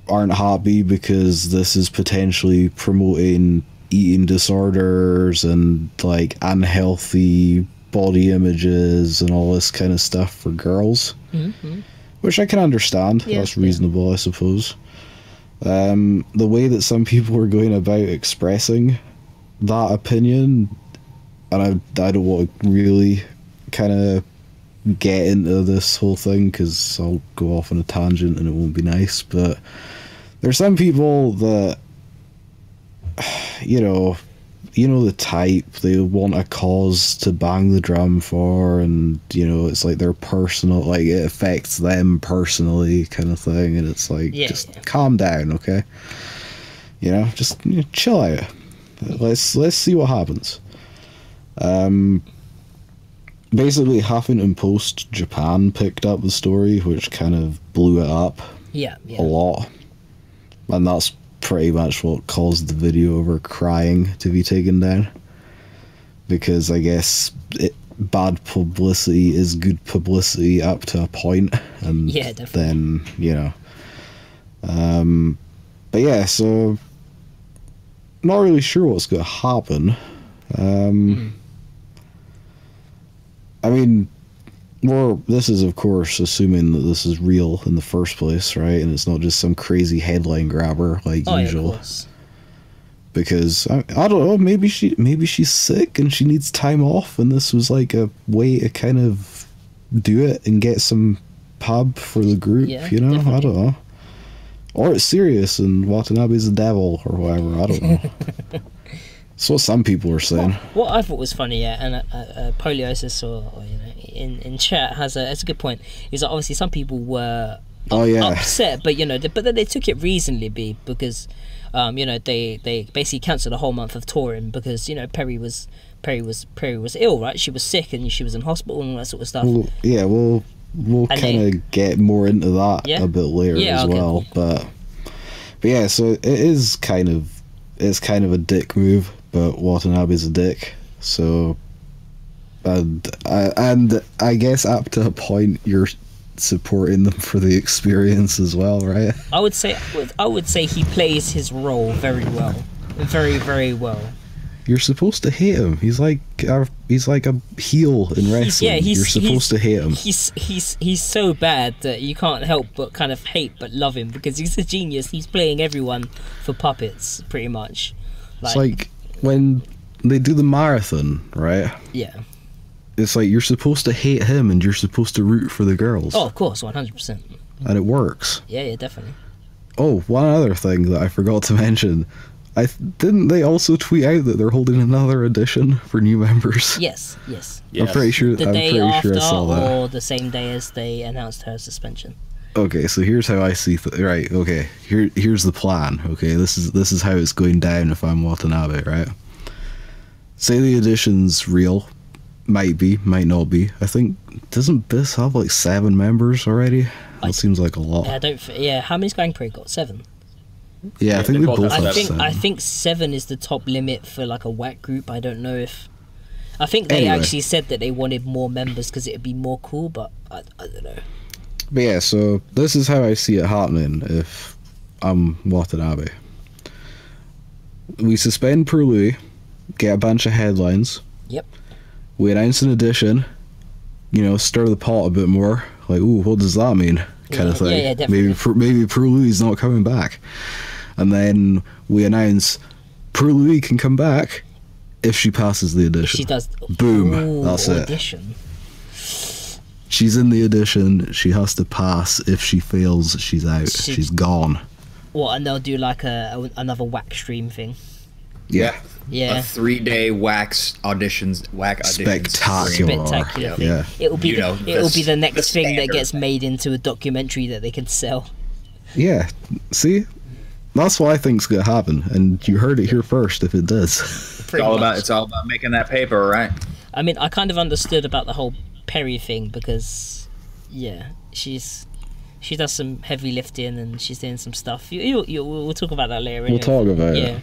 aren't happy because this is potentially promoting eating disorders and like unhealthy body images and all this kind of stuff for girls, which I can understand. That's reasonable, I suppose. The way that some people are going about expressing that opinion, and I don't want to really kind of get into this whole thing because I'll go off on a tangent and it won't be nice, but there's some people that, you know the type, they want a cause to bang the drum for, and it's like their personal, like it affects them personally kind of thing, and it's like, just calm down, okay? Just chill out. Let's see what happens. Basically Huffington Post Japan picked up the story, which kind of blew it up a lot, and that's pretty much what caused the video of her crying to be taken down, because I guess bad publicity is good publicity up to a point, and then But yeah, so not really sure what's going to happen. I mean, this is of course assuming that this is real in the first place, right? And it's not just some crazy headline grabber like usual. Of course. Because I don't know, maybe she's sick and she needs time off, and this was like a way to kind of do it and get some pub for the group, you know? Definitely. I don't know. Or it's serious and Watanabe's the devil or whatever. I don't know. That's what some people are saying. What I thought was funny, and Poliosis or in chat has a good point. Is that obviously some people were upset, but but then they took it reasonably because they basically cancelled a whole month of touring because Perry was ill, right? She was sick and she was in hospital and all that sort of stuff. Well, yeah, we'll kind of get more into that a bit later as well. Cool. But yeah, so it's kind of a dick move, but Watanabe's a dick, so and I guess up to a point you're supporting them for the experience as well, right? I would say he plays his role very well, very, very well. You're supposed to hate him. He's like a heel in wrestling. You're supposed to hate him. He's so bad that you can't help but kind of hate but love him because he's a genius. He's playing everyone for puppets, pretty much. It's like when they do the marathon, right? Yeah. It's like you're supposed to hate him and you're supposed to root for the girls. Oh, of course, 100%. And it works. Yeah, definitely. Oh, one other thing that I forgot to mention. Didn't they also tweet out that they're holding another edition for new members? Yes. I'm pretty sure. The day after, I saw that. or the same day as they announced her suspension. Okay, so here's how I see. Right. Okay. Here's the plan. Okay, this is how it's going down if I'm Watanabe. Right. Say the edition's real. Might be, might not be. I think doesn't Biss have like 7 members already? That seems like a lot. How many's Gang Parade got? 7. Yeah, I think we both have 7. I think 7 is the top limit for like a whack group. I don't know if. I think they actually said that they wanted more members because it'd be more cool, but I don't know. But yeah, so this is how I see it happening if I'm Watanabe. We suspend Per Louis, get a bunch of headlines. Yep. We announce an edition, stir the pot a bit more. Like, ooh, what does that mean? Kind of thing. Yeah, definitely. Maybe Per Louis not coming back. And then we announce Per Louis can come back if she passes the edition. She does. Boom. That's audition. It. She's in the edition. She has to pass. If she fails, she's out. She's gone. What? And they'll do like another whack stream thing. Yeah. Yeah. A 3-day whack auditions. Spectacular thing. Yeah. It'll be the next thing that gets made into a documentary that they can sell. Yeah. See? That's what I think's gonna happen, and you heard it here first if it does. It's all about making that paper, right? I mean, I kind of understood about the whole Perry thing because she does some heavy lifting and she's doing some stuff. We'll talk about that later. We'll talk about it.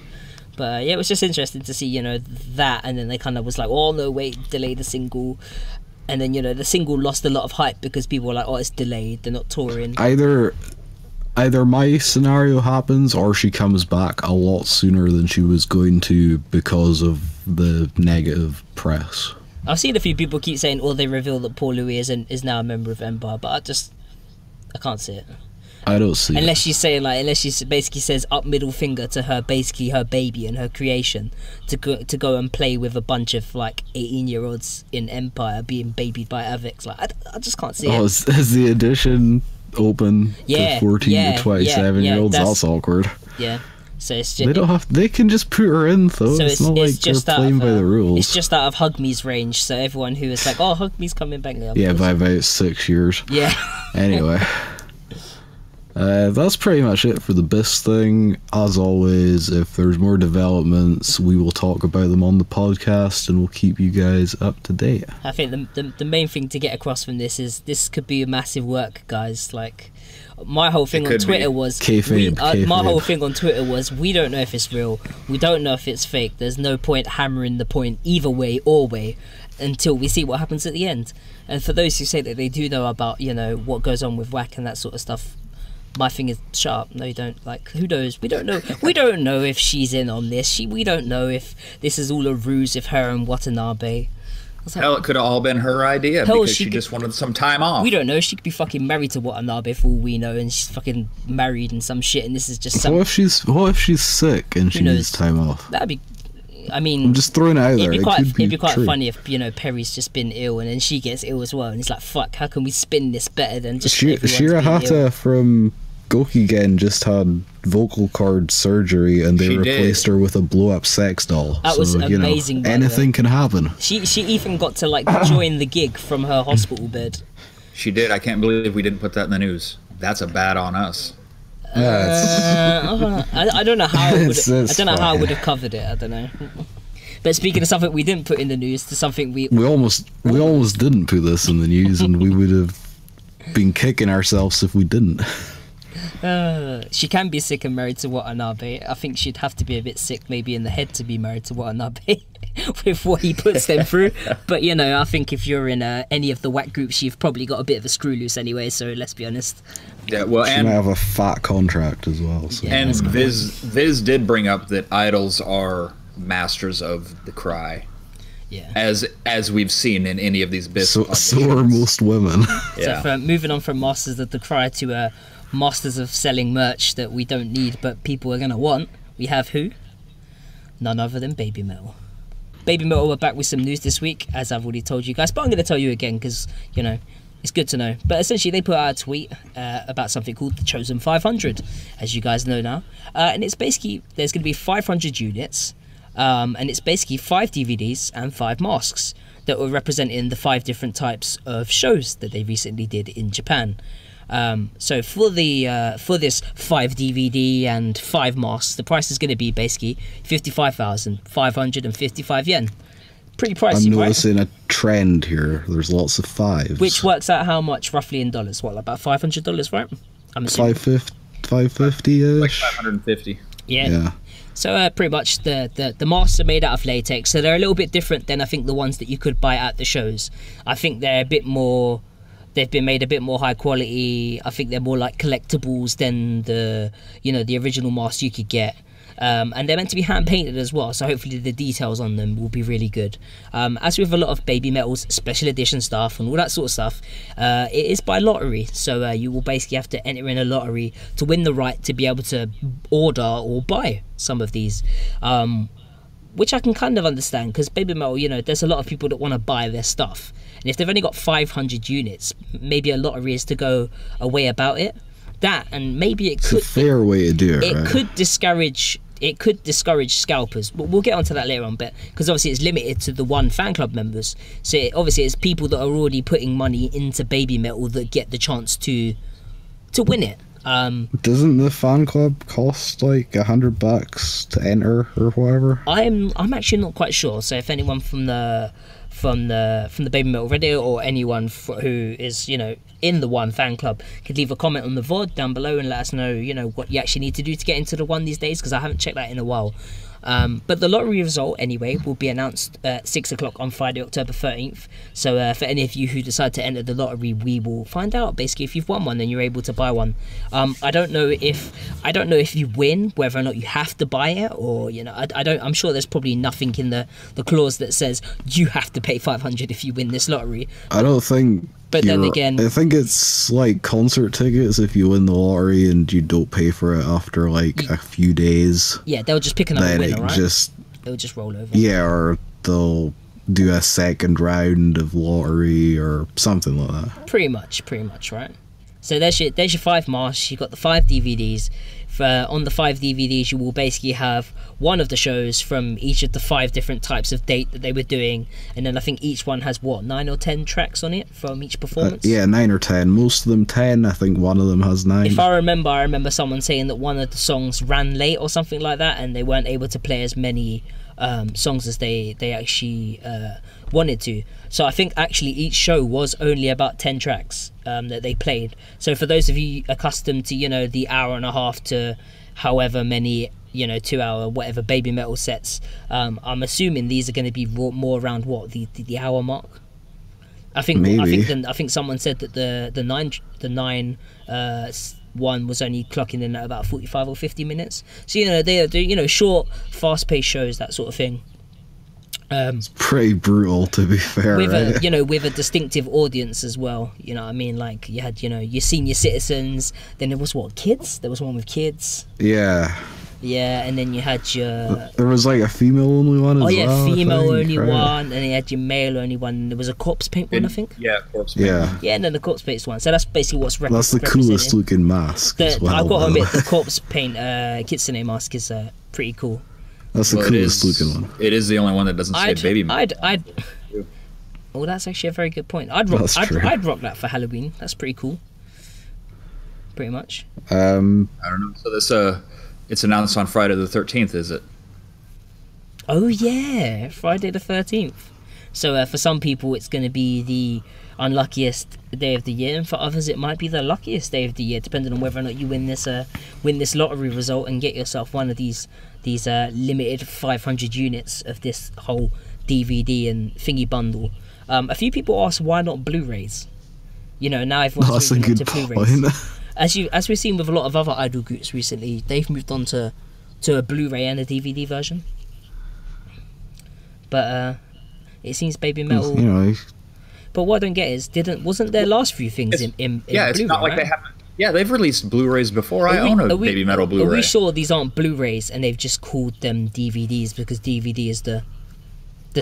But it was just interesting to see, that, and then they kind of was like, oh no, wait, delay the single, and then the single lost a lot of hype because people were like, oh, it's delayed, they're not touring. Either my scenario happens or she comes back a lot sooner than she was going to because of the negative press. I've seen a few people keep saying, oh, they reveal that Paul Louis is now a member of Empire, but I can't see it. I don't see unless she's saying unless she basically says up middle finger to her baby and her creation to go and play with a bunch of 18-year-olds in Empire being babied by Avex. I just can't see it. Is the edition open to 14 to 27-year-olds? That's awkward. Yeah. So it's just, they can just put her in though. So it's not like they're playing by the rules. It's just out of Hugme's range. So everyone who is like, oh, Hugme's coming back now. Yeah, by about 6 years. Yeah. Anyway. That's pretty much it for the Biss thing. As always, if there's more developments, we will talk about them on the podcast and we'll keep you guys up to date. I think the main thing to get across from this is this could be a massive work, guys. My whole thing on Twitter was my whole thing on Twitter was we don't know if it's real, we don't know if it's fake. There's no point hammering the point either way or way until we see what happens at the end. And for those who say that they do know about what goes on with WAC and that sort of stuff, my thing is, shut up. No, you don't. Like, who knows? We don't know. We don't know if she's in on this. We don't know if this is all a ruse of her and Watanabe. Hell, it could have all been her idea because she just wanted some time off. We don't know. She could be fucking married to Watanabe for all we know, and she's fucking married and some shit, and this is just some... What if she's sick and she needs time off? That'd be... I mean... I'm just throwing it out there. It'd be quite funny if, you know, Perry's just been ill and then she gets ill as well, and it's like, fuck, how can we spin this better than just Shirahata from Gokigen just had vocal cord surgery and they replaced her with a blow-up sex doll. That was amazing. You know, anything can happen. She even got to like join the gig from her hospital bed. She did. I can't believe we didn't put that in the news. That's a bad on us. I don't know how I would have covered it. I don't know. But speaking of something we didn't put in the news, to something we almost didn't put this in the news, and we would have been kicking ourselves if we didn't. She can be sick and married to Watanabe. I think she'd have to be a bit sick maybe in the head to be married to Watanabe with what he puts them through. But you know, I think if you're in any of the whack groups, you've probably got a bit of a screw loose anyway, so let's be honest. Yeah, well, she might have a fat contract as well. So. Yeah, and Viz did bring up that idols are masters of the cry. Yeah. As we've seen in any of these bits. So are most women. Yeah. So moving on from masters of the cry to masters of selling merch that we don't need but people are gonna want, we have who? None other than BABYMETAL. BABYMETAL were back with some news this week, as I've already told you guys, but I'm going to tell you again because, you know, it's good to know. But essentially they put out a tweet about something called the Chosen 500, as you guys know now, and it's basically, there's going to be 500 units, and it's basically 5 DVDs and 5 masks that were representing the 5 different types of shows that they recently did in Japan. So for this 5 DVD and 5 masks, the price is going to be basically 55,555 yen. Pretty pricey, I'm right? noticing a trend here. There's lots of 5s. Which works out how much roughly in dollars? What, about $500, right? I'm assuming 550-ish. Like 550. Yeah. So pretty much the masks are made out of latex, so they're a little bit different than I think the ones that you could buy at the shows. I think they're a bit more... They've been made a bit more high quality. I think they're more like collectibles than the original masks you could get. And they're meant to be hand painted as well, so hopefully the details on them will be really good. As with a lot of BABYMETAL's special edition stuff and all that sort of stuff, it is by lottery, so you will basically have to enter in a lottery to win the right to be able to order or buy some of these. Which I can kind of understand, because BABYMETAL, you know, there's a lot of people that want to buy their stuff. And if they've only got 500 units, maybe a lottery is to go away about it. That, and maybe it could... It's a fair way to do it, It right? could discourage scalpers. We'll get onto that later on, but because obviously it's limited to the 1 fan club members. So obviously it's people that are already putting money into BABYMETAL that get the chance to win it. Doesn't the fan club cost like $100 to enter or whatever? I'm actually not quite sure. So if anyone from the BABYMETAL Reddit or anyone who is, you know, in the 1 fan club could leave a comment on the VOD down below and let us know, you know, what you actually need to do to get into the 1 these days, because I haven't checked that in a while. But the lottery result anyway will be announced at 6 o'clock on Friday, October 13th. So for any of you who decide to enter the lottery, we will find out basically if you've won one and you're able to buy one. I don't know if you win, whether or not you have to buy it, or, you know, I'm sure there's probably nothing in the clause that says you have to pay 500 if you win this lottery. I don't think. But then again, I think it's like concert tickets. If you win the lottery and you don't pay for it after like a few days, yeah, they'll just pick another winner, right? They'll just roll over. Yeah, or they'll do a second round of lottery or something like that. Pretty much, right? So there's your 5 masks. You got the 5 DVDs. On the 5 DVDs, you will basically have one of the shows from each of the 5 different types of date that they were doing, and then I think each one has 9 or 10 tracks on it from each performance. Yeah, 9 or 10. Most of them 10. I think one of them has 9. If I remember someone saying that one of the songs ran late or something like that, and they weren't able to play as many songs as they actually wanted to. So I think actually each show was only about 10 tracks that they played. So for those of you accustomed to, you know, the hour and a half to however many, you know, 2-hour whatever BABYMETAL sets, I'm assuming these are going to be more around what, the hour mark. I think maybe. I think someone said that the nine one was only clocking in at about 45 or 50 minutes. So they're short, fast-paced shows, that sort of thing. It's pretty brutal, to be fair. With right? with a distinctive audience as well. You know what I mean? Like you had your senior citizens. Then there was kids. There was one with kids. Yeah. Yeah, and then you had your... There was like a female only one as well. Oh yeah, female only right? one, and then you had your male only one. And there was a corpse paint one, I think. Yeah, corpse paint. Yeah. Yeah, and then the corpse paint one. So that's basically what's That's the coolest looking mask as well. I've got to admit, the corpse paint kitsune mask is pretty cool. That's the coolest looking one. It is the only one that doesn't say baby metal. Well, that's actually a very good point. I'd rock that for Halloween. That's pretty cool. Pretty much. I don't know. So this it's announced on Friday the 13th, is it? Oh yeah, Friday the 13th. So for some people, it's going to be the unluckiest day of the year, and for others, it might be the luckiest day of the year, depending on whether or not you win this lottery result and get yourself one of these limited 500 units of this whole DVD and thingy bundle. A few people ask why not Blu-rays. Now everyone's moving on to Blu-rays. As we've seen with a lot of other idol groups recently, they've moved on to a Blu-ray and a DVD version. But it seems Baby Metal. But what I don't get is, wasn't their last few things in yeah, it's Blu-ray, not like right? they haven't. Yeah, they've released Blu-rays before. I own a Baby Metal Blu-ray. Are we sure these aren't Blu-rays and they've just called them DVDs because DVD is the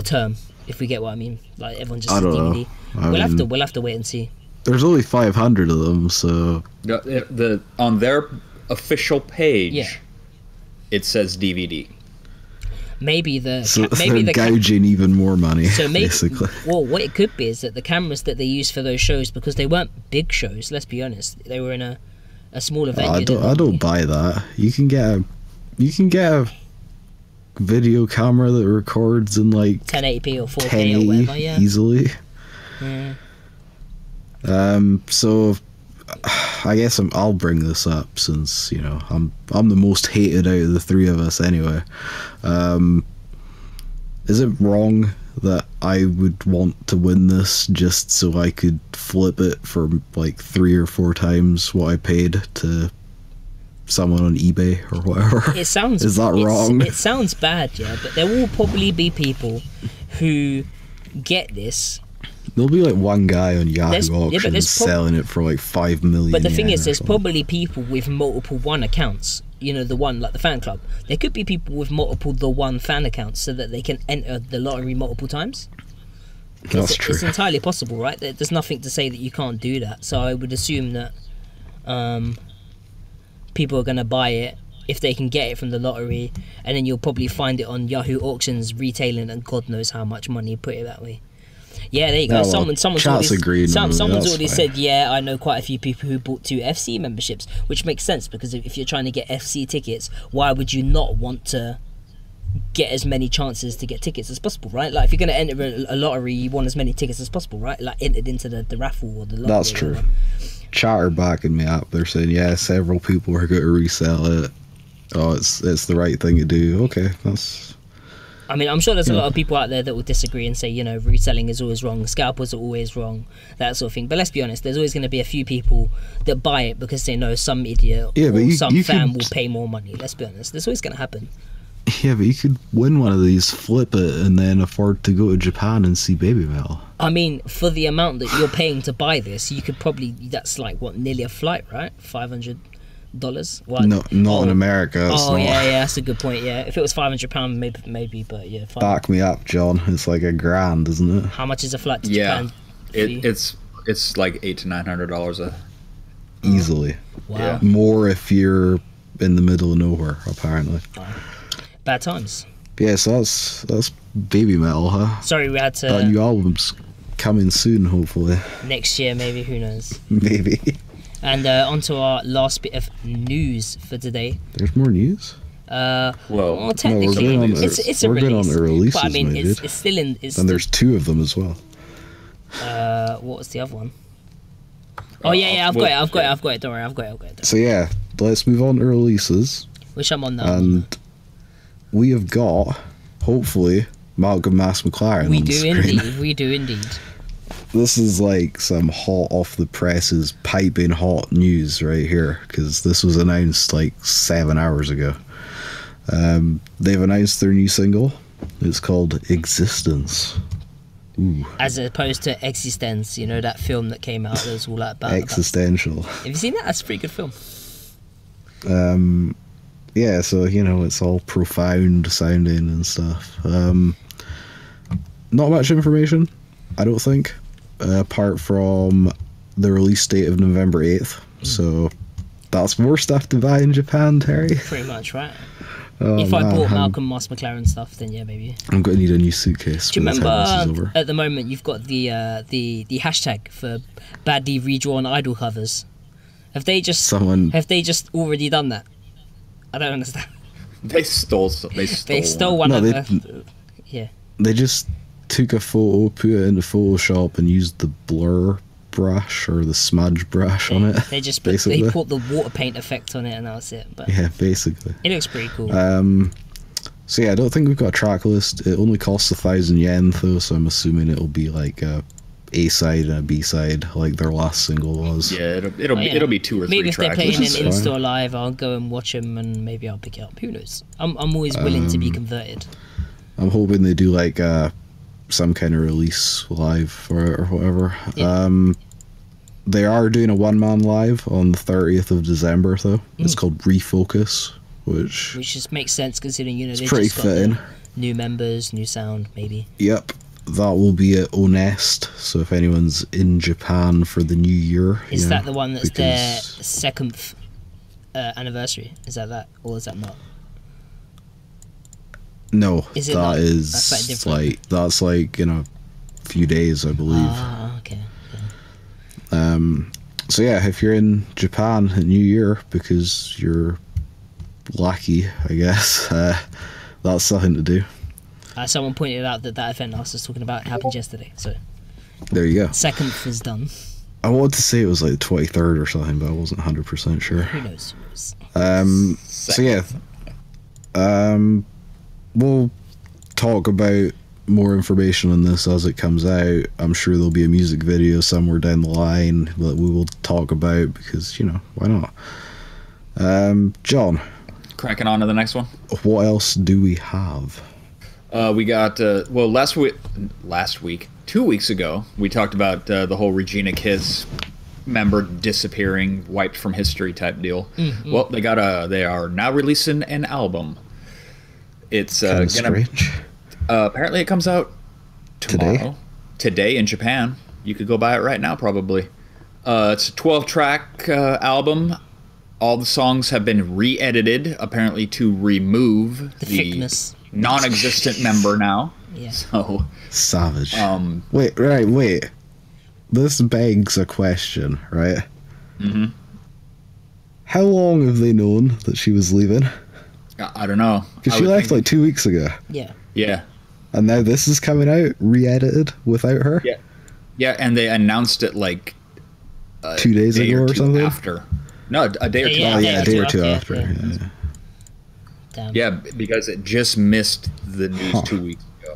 term? If we get what I mean, like everyone just says DVD. We'll have to wait and see. There's only 500 of them, so on their official page, it says DVD. Maybe they're gouging even more money. So basically, well, what it could be is that the cameras that they used for those shows, because they weren't big shows. Let's be honest, they were in a smaller venue. I don't buy that. You can get a video camera that records in like 1080p or 4K or whatever, yeah, easily. Yeah. So I guess I'll bring this up since I'm the most hated out of the three of us anyway. Is it wrong that I would want to win this just so I could flip it for like 3 or 4 times what I paid to someone on eBay or whatever? Is that wrong? It sounds bad, yeah, but there will probably be people who get this. There'll be like one guy on Yahoo Auctions selling it for like 5 million. But the thing is, there's probably people with multiple one accounts. The one like the fan club. There could be people with multiple the one fan accounts so that they can enter the lottery multiple times. That's true. It's entirely possible, right? There's nothing to say that you can't do that. So I would assume that people are going to buy it if they can get it from the lottery, and then you'll probably find it on Yahoo Auctions retailing at God knows how much money, put it that way. Yeah, there you go. Someone's already said, yeah, I know quite a few people who bought 2 FC memberships, which makes sense, because if you're trying to get FC tickets, why would you not want to get as many chances to get tickets as possible, right? Like, if you're going to enter a lottery, you want as many tickets as possible, right? Like, entered into the raffle or the lottery. That's true. Chatter backing me up. They're saying, yeah, several people are going to resell it. Oh, it's the right thing to do. Okay, that's... I mean, I'm sure there's a lot of people out there that will disagree and say, reselling is always wrong, scalpers are always wrong, that sort of thing. But let's be honest, there's always going to be a few people that buy it because they know some idiot or some fan will pay more money. Let's be honest, that's always going to happen. Yeah, but you could win one of these, flip it, and then afford to go to Japan and see Baby Metal. I mean, for the amount that you're paying to buy this, you could probably, that's like, nearly a flight, right? $500? What? No, not in America. Yeah, that's a good point. Yeah, if it was £500, maybe, but yeah. Back me up, John. It's like $1,000, isn't it? How much is a flight to Japan? It's like $800 to $900 easily. Wow. Yeah. More if you're in the middle of nowhere, apparently. Bad times. Yeah, so that's Baby Metal, huh? Sorry, we had to. That new album's coming soon, hopefully. Next year, maybe. Who knows? Maybe. And on to our last bit of news for today. There's more news? Well, technically, it's a release. On releases, but I mean, it's still in. And there's 2 of them as well. What was the other one? Oh yeah, I've got it. Don't worry, I've got it. So yeah, let's move on to releases. Which I'm on now. And we have got, hopefully, Malcolm Mass McLaren. We do indeed. this is like some hot off the presses, piping hot news right here, because this was announced like 7 hours ago. They've announced their new single. It's called Existence. Ooh. As opposed to Existence, you know, that film that came out that was all like about existential. Have you seen that? That's a pretty good film. Yeah, so you know, it's all profound sounding and stuff. Not much information, I don't think, apart from the release date of November 8th. So that's more stuff to buy in Japan, Terry. Pretty much, right? Oh, if I man, bought Malcolm Moss McLaren stuff, then yeah, maybe. I'm going to need a new suitcase. Do you by the time this is remember over. at the moment you've got the hashtag for badly redrawn idol covers? Have they just already done that? I don't understand. They stole one No, of they- the. Yeah. They just took a photo, put it into Photoshop, and used the blur brush or the smudge brush on it. They just basically. they put the water paint effect on it, and that was it. But Yeah, basically. it looks pretty cool. So yeah, I don't think we've got a track list. It only costs 1,000 yen though, so I'm assuming it'll be like a A-side and a B-side, like their last single was. Yeah, it'll be 2 or 3 maybe if they're tracks. playing which is an fine. in-store live, I'll go and watch them, and maybe I'll pick it up. Who knows? I'm always willing to be converted. I'm hoping they do like some kind of release live for it or whatever. Yeah. They are doing a one-man live on the 30th of December though. It's called Refocus, which Which just makes sense considering, you know, they pretty just got fitting. new members, new sound, maybe. Yep, that will be at Honest. So if anyone's in Japan for the new year, Is you that know, the one that's their because- 2nd anniversary? Is that, or is that not? No, Is it not? that is That's like different. that's like in a few days, I believe. Ah, okay. So yeah, if you're in Japan at New Year because you're lucky, I guess, that's something to do. Someone pointed out that event I was just talking about happened yesterday, so There you go. 2nd is done. I wanted to say it was like the 23rd or something, but I wasn't 100% sure. Who knows? Who knows? So yeah, we'll talk about more information on this as it comes out. I'm sure there'll be a music video somewhere down the line that we will talk about because, you know, why not? John, Cracking on to the next one. what else do we have? We got last week, 2 weeks ago, we talked about the whole Regina Kiss member disappearing, wiped from history type deal. Well, they are now releasing an album. It's Kinda strange. apparently it comes out tomorrow. Today in Japan. You could go buy it right now, probably. It's a 12-track album. All the songs have been re-edited, apparently to remove The thickness. non-existent member now. Yeah. So, Savage. Wait. This begs a question, right? Mm-hmm. How long have they known that she was leaving? I don't know. Because I she would left think- like 2 weeks ago. Yeah. Yeah. And now this is coming out, re-edited, without her? Yeah. Yeah, and they announced it like 2 days day ago or two something? After. No, a day or two Yeah, Oh after. yeah, a day or two yeah, after. yeah. Yeah. Damn. Yeah, because it just missed the news 2 weeks ago.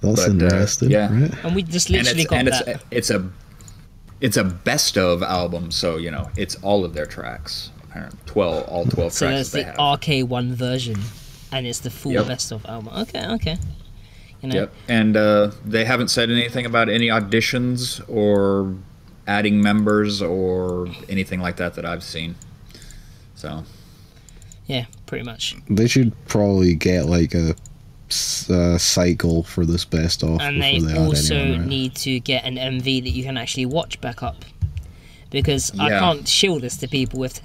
That's But, interesting, yeah. right? And we just And literally got that. it's a best of album, so you know it's all of their tracks. Apparently, all 12 So tracks there's that they the have. RK1 version, and it's the full Yep. best of album. Okay. You know, Yep, and they haven't said anything about any auditions or adding members or anything like that I've seen. So yeah, pretty much. They should probably get like a cycle for this best of And before they they add also anyone, right? need to get an MV that you can actually watch back up. Because I Yeah. can't shill this to people if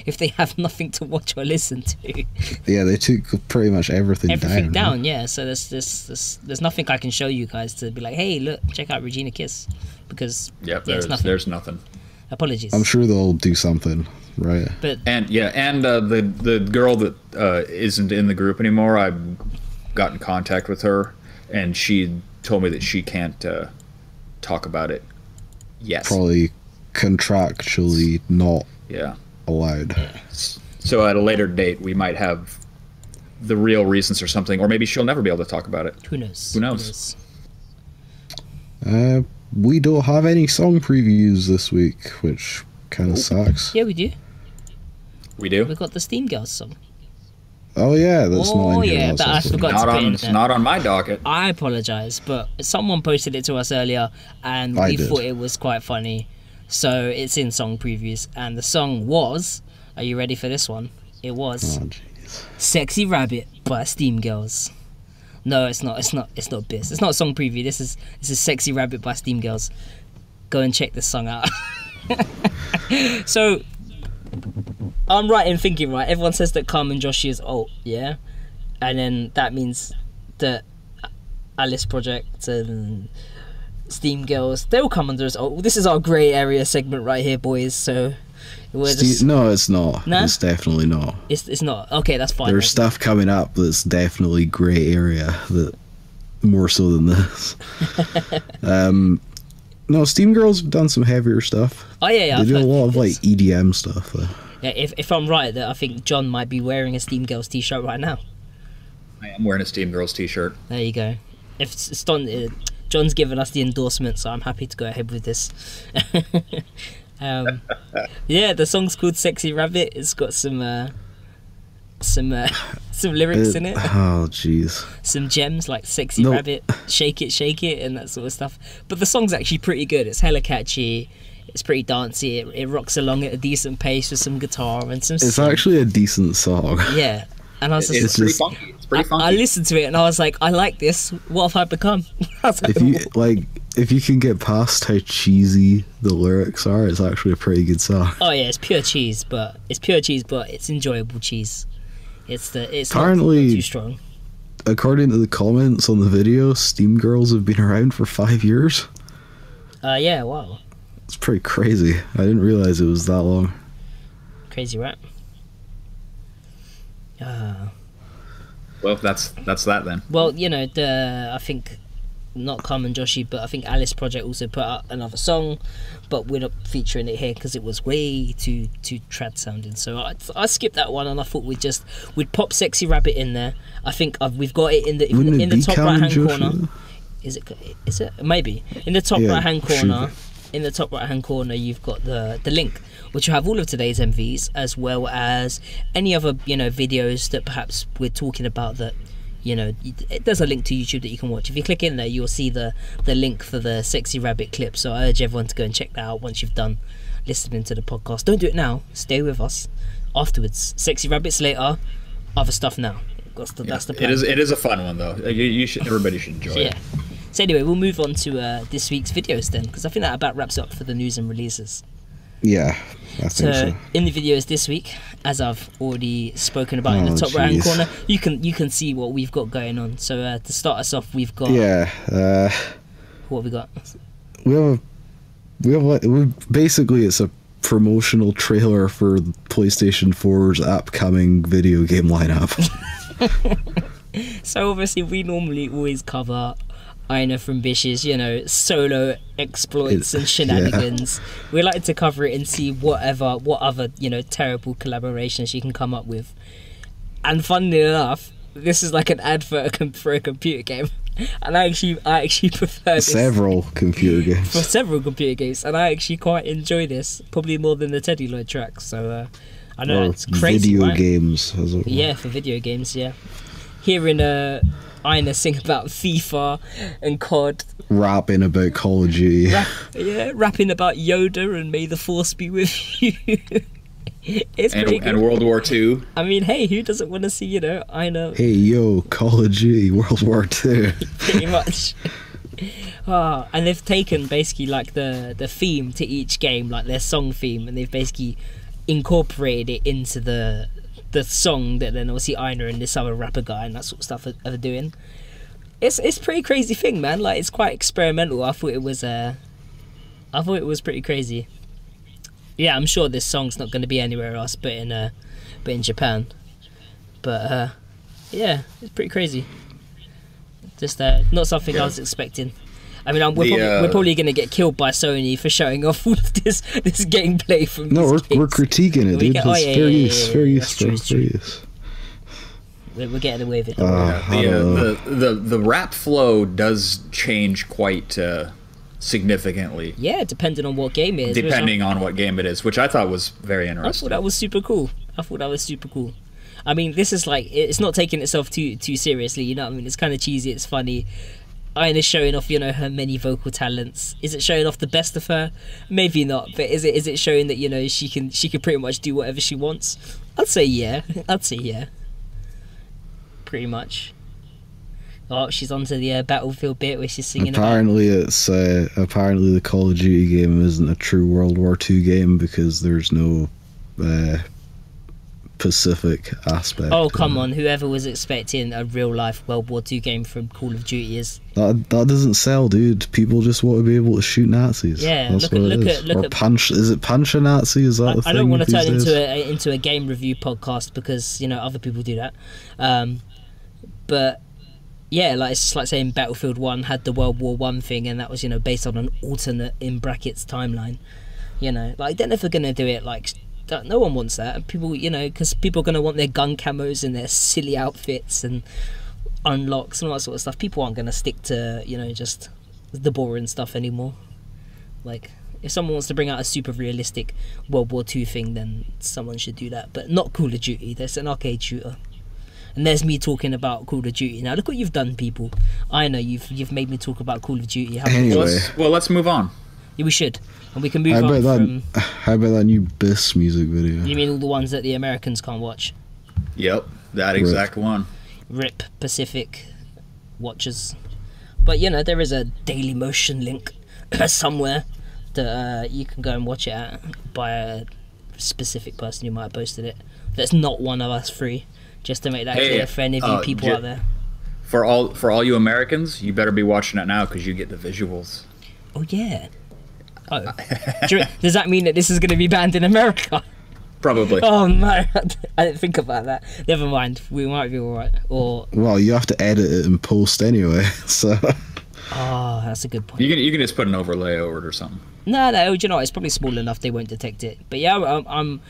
if they have nothing to watch or listen to. Yeah, they took pretty much everything Down, yeah. So there's nothing I can show you guys to be like, hey, look, check out Regina Kiss, because yep, yeah, there's nothing. Apologies. I'm sure they'll do something, right? But And the girl that isn't in the group anymore, I got in contact with her, and she told me that she can't talk about it. Yes. Probably contractually not Yeah. allowed. So at a later date, we might have the real reasons or something, or maybe she'll never be able to talk about it. who knows? Who knows? we don't have any song previews this week, which kind of sucks. Yeah, we do. We do. We got the Steam Girls song. Oh yeah, that's not in here. Yeah, that I forgot to put in It's there. not on my docket. I apologize, but someone posted it to us earlier, and we thought it was quite funny, so it's in song previews. And the song was, are you ready for this one? It was "Sexy Rabbit" by Steam Girls. No, it's not. It's not Biz. It's not a song preview. This is "Sexy Rabbit" by Steam Girls. Go and check this song out. So, I'm right in thinking, right? Everyone says that Carmen Joshi is alt, yeah? And then that means that Alice Project and Steam Girls, they all come under as alt. This is our grey area segment right here, boys, so... No, it's not. Nah? It's definitely not. It's not. Okay, that's fine. There's stuff coming up that's definitely grey area, that more so than this. No, Steam Girls have done some heavier stuff. Oh, yeah. They do a lot of, like, EDM stuff, though. Yeah, if I'm right, that I think John might be wearing a Steam Girls t-shirt right now. I am wearing a Steam Girls t-shirt. There you go. If it's done, John's given us the endorsement, so I'm happy to go ahead with this. Yeah, the song's called "Sexy Rabbit." It's got some lyrics in it. Oh, jeez. Some gems like "Sexy Rabbit," "Shake it," and that sort of stuff. But the song's actually pretty good. It's hella catchy. It's pretty dancey. It rocks along at a decent pace with some guitar and some. It's actually a decent song. Yeah, and I was it's pretty funky. It's pretty funky. I listened to it and I was like, I like this. What have I become? If you can get past how cheesy the lyrics are, it's actually a pretty good song. Oh yeah, it's pure cheese, but it's enjoyable cheese. It's apparently not too strong. According to the comments on the video, Steam Girls have been around for 5 years. Yeah, wow. It's pretty crazy. I didn't realize it was that long. Crazy, right? Well, that's that then. Well, you know, I think not Carmen Joshi, but I think Alice Project also put out another song, but we're not featuring it here because it was way too trad sounding. So I skipped that one, and I thought we'd pop "Sexy Rabbit" in there. I think we've got it in the top right hand corner. Is it maybe in the top right hand corner? In the top right hand corner, you've got the link, which will have all of today's MVs, as well as any other videos that perhaps we're talking about. That there's a link to YouTube that you can watch. If you click in there, you'll see the link for the "Sexy Rabbit" clip. So I urge everyone to go and check that out once you've done listening to the podcast. Don't do it now. Stay with us afterwards. "Sexy Rabbits" later. Other stuff now. That's the plan. It is a fun one though. Everybody should enjoy it. So anyway, we'll move on to this week's videos then, because I think that about wraps up for the news and releases. Yeah, I think so. In the videos this week, as I've already spoken about in the top right hand corner, you can see what we've got going on. So to start us off, we've got what have we got? We have basically it's a promotional trailer for PlayStation 4's upcoming video game lineup. So obviously we normally always cover Aina from Bish's, solo exploits and shenanigans. We like to cover it and see what other, terrible collaborations she can come up with. And funnily enough, this is like an advert for a computer game. And I actually prefer this. Several computer games. For several computer games. And I actually quite enjoy this, probably more than the Teddy Lloyd tracks. So, I know it's crazy, video right? games. As it yeah, for video games, yeah. Hearing Aina sing about FIFA and COD. Rapping about Call of Duty. Rapping about Yoda and May the Force be with you. It's pretty good. And World War II. I mean, hey, who doesn't want to see, Aina? Hey, yo, Call of Duty, World War II. Pretty much. And they've taken basically like the theme to each game, like their song theme, and they've basically incorporated it into the song that then obviously Aina and this other rapper guy and that sort of stuff are doing. It's a pretty crazy thing, man. Like, it's quite experimental. I thought it was pretty crazy. Yeah, I'm sure this song's not going to be anywhere else but in Japan. But yeah, it's pretty crazy. Just not something I was expecting. I mean, we're probably going to get killed by Sony for showing off all of this gameplay from. No, we're critiquing it, dude. It's fair use. We're getting away with it. The rap flow does change quite significantly. Yeah, depending on what game it is. Depending on what game it is, which I thought was very interesting. I thought that was super cool. I mean, this is like, it's not taking itself too seriously, you know what I mean? It's kind of cheesy, it's funny. Ina's showing off, you know, her many vocal talents. Is it showing off the best of her? Maybe not, but is it showing that, you know, she can pretty much do whatever she wants? I'd say yeah. Pretty much. Oh, she's onto the Battlefield bit where she's singing. Apparently, apparently the Call of Duty game isn't a true World War II game because there's no Pacific aspect. Oh, come on! Whoever was expecting a real life World War II game from Call of Duty is that doesn't sell, dude. People just want to be able to shoot Nazis. Yeah, that's look at punch. Is it punch a Nazi? Is that the thing? I don't want to turn into a game review podcast because, you know, other people do that. But yeah, like, it's just like saying Battlefield 1 had the World War 1 thing, and that was, you know, based on an alternate in brackets timeline. You know, like, they're never gonna do it like. No one wants that. People, you know, because people are going to want their gun camos and their silly outfits and unlocks and all that sort of stuff. People aren't going to stick to, you know, just the boring stuff anymore. Like, if someone wants to bring out a super realistic World War II thing, then someone should do that. But not Call of Duty. There's an arcade shooter. And there's me talking about Call of Duty. Now, look what you've done, people. I know you've made me talk about Call of Duty. Anyway. Well, let's move on. Yeah, we should. And we can move on from... How about that new Biss music video? You mean all the ones that the Americans can't watch? Yep, that exact one. RIP Pacific watchers. But, you know, there is a Daily Motion link somewhere that you can go and watch it at by a specific person who might have posted it. That's not one of us three. Just to make that clear for any of you people out there. For all you Americans, you better be watching it now because you get the visuals. Oh, yeah. Oh. Does that mean that this is going to be banned in America? Probably. Oh no, I didn't think about that. Never mind, we might be alright. Or well, you have to edit it in post anyway, so. Oh, that's a good point. You can just put an overlay over it or something. No, you know, it's probably small enough they won't detect it. But yeah, I'm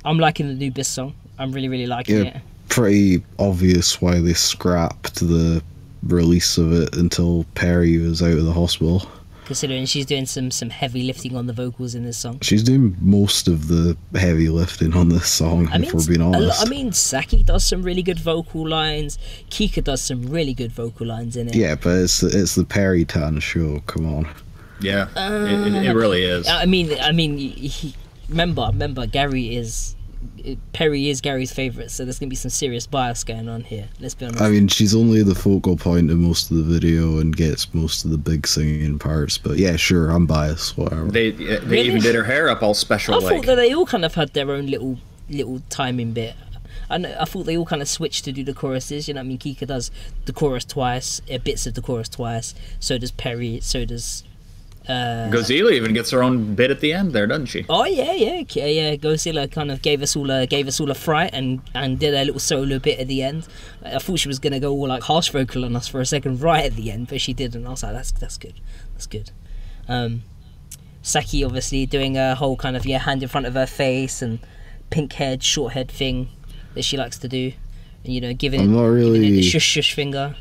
liking the new Biss song. I'm really liking it. Pretty obvious why they scrapped the release of it until Perry was out of the hospital. Considering she's doing some heavy lifting on the vocals in this song. She's doing most of the heavy lifting on this song, if we're being honest. I mean, Saki does some really good vocal lines. Kika does some really good vocal lines in it. Yeah, but it's the Perry Tan show. Come on. Yeah, it really is. I mean, remember, Perry is Gary's favourite, so there's going to be some serious bias going on here. Let's be honest. I mean, she's only the focal point in most of the video and gets most of the big singing parts, but yeah, sure, I'm biased, whatever. They even did her hair up all special. I thought that they all kind of had their own little timing bit. I thought they all kind of switched to do the choruses, you know what I mean? Kika does the chorus twice, bits of the chorus twice, so does Perry, so does... Godzilla even gets her own bit at the end there, doesn't she? Oh yeah. Godzilla kind of gave us all a fright and did a little solo bit at the end. I thought she was gonna go all like harsh vocal on us for a second right at the end, but she didn't. I was like, that's good. Saki obviously doing a whole kind of hand in front of her face and pink haired, short haired thing that she likes to do, and you know giving it the shush finger.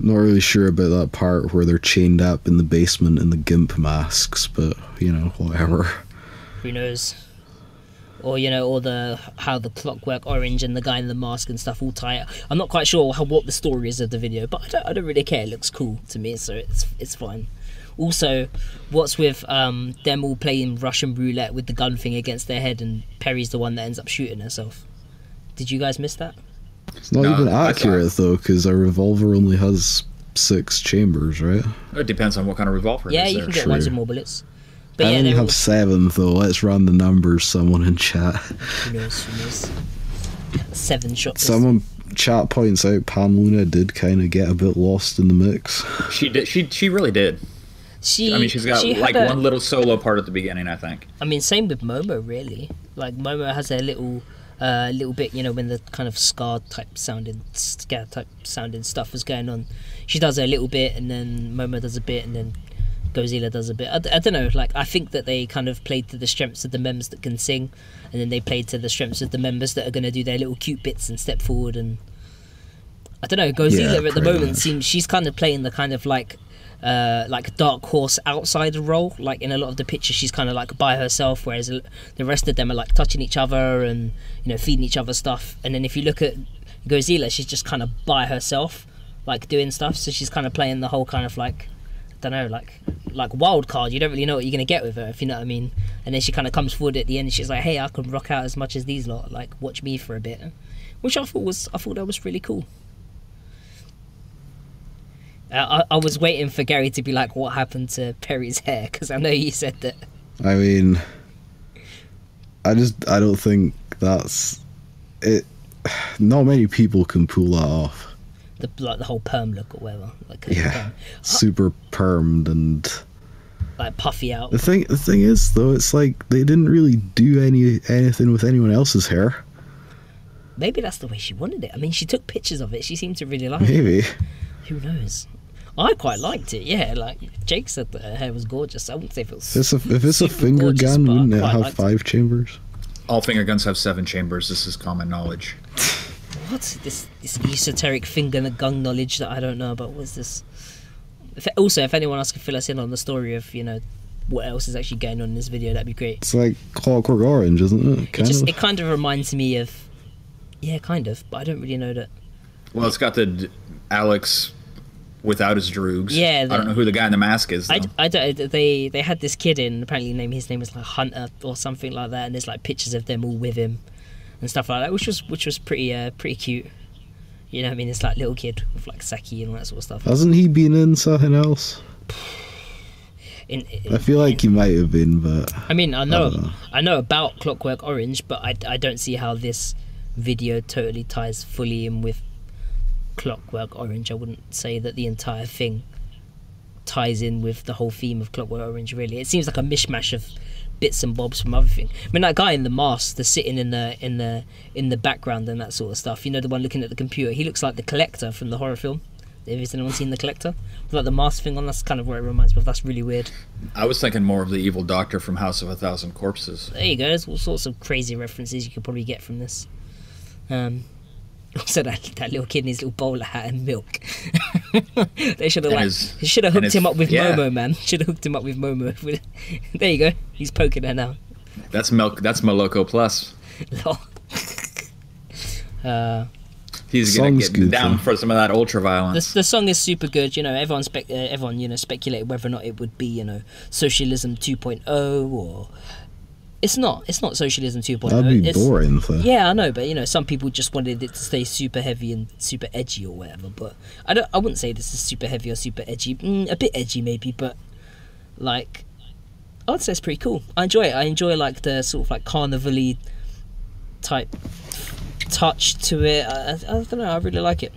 Not really sure about that part where they're chained up in the basement in the GIMP masks, but you know, whatever. Who knows? Or you know, how the Clockwork Orange and the guy in the mask and stuff all tie up. I'm not quite sure what the story is of the video, but I don't really care. It looks cool to me, so it's fine. Also, what's with them all playing Russian roulette with the gun thing against their head, and Perry's the one that ends up shooting herself? Did you guys miss that? It's not even accurate though, because a revolver only has 6 chambers, right? It depends on what kind of revolver. Yeah, you can get ones with more bullets. But I only have 7 though. Let's run the numbers. Someone in chat. Who knows? 7 shots. Someone chat points out Pan Luna did kind of get a bit lost in the mix. She did. She really did. She's got like one little solo part at the beginning, I think. I mean, same with Momo, really. Like Momo has a little bit, you know, when the kind of scare type sounding stuff was going on. She does a little bit, and then Momo does a bit, and then Godzilla does a bit. I don't know, like, I think that they kind of played to the strengths of the members that can sing, and then they played to the strengths of the members that are going to do their little cute bits and step forward. And I don't know, Godzilla at the moment seems she's kind of playing the kind of like like dark horse outsider role. Like in a lot of the pictures, she's kind of like by herself, whereas the rest of them are like touching each other and, you know, feeding each other stuff. And then if you look at Godzilla, she's just kind of by herself, like doing stuff. So she's kind of playing the whole kind of like, I don't know, like wild card. You don't really know what you're gonna get with her, if you know what I mean. And then she kind of comes forward at the end and she's like, hey, I can rock out as much as these lot, like watch me for a bit, which I thought that was really cool. I was waiting for Gary to be like, what happened to Perry's hair, because I know you said that. I mean, I don't think that's it. Not many people can pull that off. The whole perm look or whatever, like yeah, super permed and like puffy out. The thing is though, it's like they didn't really do anything with anyone else's hair. Maybe that's the way she wanted it. I mean, she took pictures of it. She seemed to really like it. Maybe. Who knows? I quite liked it. Yeah, like Jake said that her hair was gorgeous. I wouldn't say if it was. If it's a finger gorgeous, gun, wouldn't it have 5 chambers? All finger guns have 7 chambers. This is common knowledge. What? This esoteric finger gun knowledge that I don't know about. What's this? Also, if anyone else could fill us in on the story of, you know, what else is actually going on in this video, that'd be great. It's like Clockwork Orange, isn't it? It kind of reminds me of, yeah, kind of, but I don't really know that. Well, it's got the Alex without his droogs. Yeah, I don't know who the guy in the mask is, though. I don't. They had this kid in. Apparently, his name was like Hunter or something like that, and there's like pictures of them all with him and stuff like that, which was pretty cute. You know what I mean? It's like little kid with like Saki and all that sort of stuff. Hasn't he been in something else? I feel like he might have been, but I mean, I know about Clockwork Orange, but I don't see how this video totally ties fully in with Clockwork Orange. I wouldn't say that the entire thing ties in with the whole theme of Clockwork Orange, really. It seems like a mishmash of bits and bobs from other things. I mean, that guy in the mask, the sitting in the background and that sort of stuff, you know, the one looking at the computer, he looks like the Collector from the horror film. Has anyone seen the Collector? With like the mask thing on, that's kind of what it reminds me of. That's really weird. I was thinking more of the evil doctor from House of a Thousand Corpses. There you go. There's all sorts of crazy references you could probably get from this. Also, that little kid in his little bowler hat and milk. They should have hooked him up with Momo, man. Should have hooked him up with Momo. There you go. He's poking her now. That's milk. That's Moloko Plus. He's gonna get down for some of that ultra violence. The song is super good. You know, everyone speculated whether or not it would be, you know, Socialism 2.0 or. It's not Socialism 2.0. That'd be boring. Yeah, I know, but you know, some people just wanted it to stay super heavy and super edgy or whatever. But I wouldn't say this is super heavy or super edgy. A bit edgy maybe, but like I would say it's pretty cool. I enjoy it. I enjoy like the sort of like carnival-y type touch to it. I don't know. I really like it.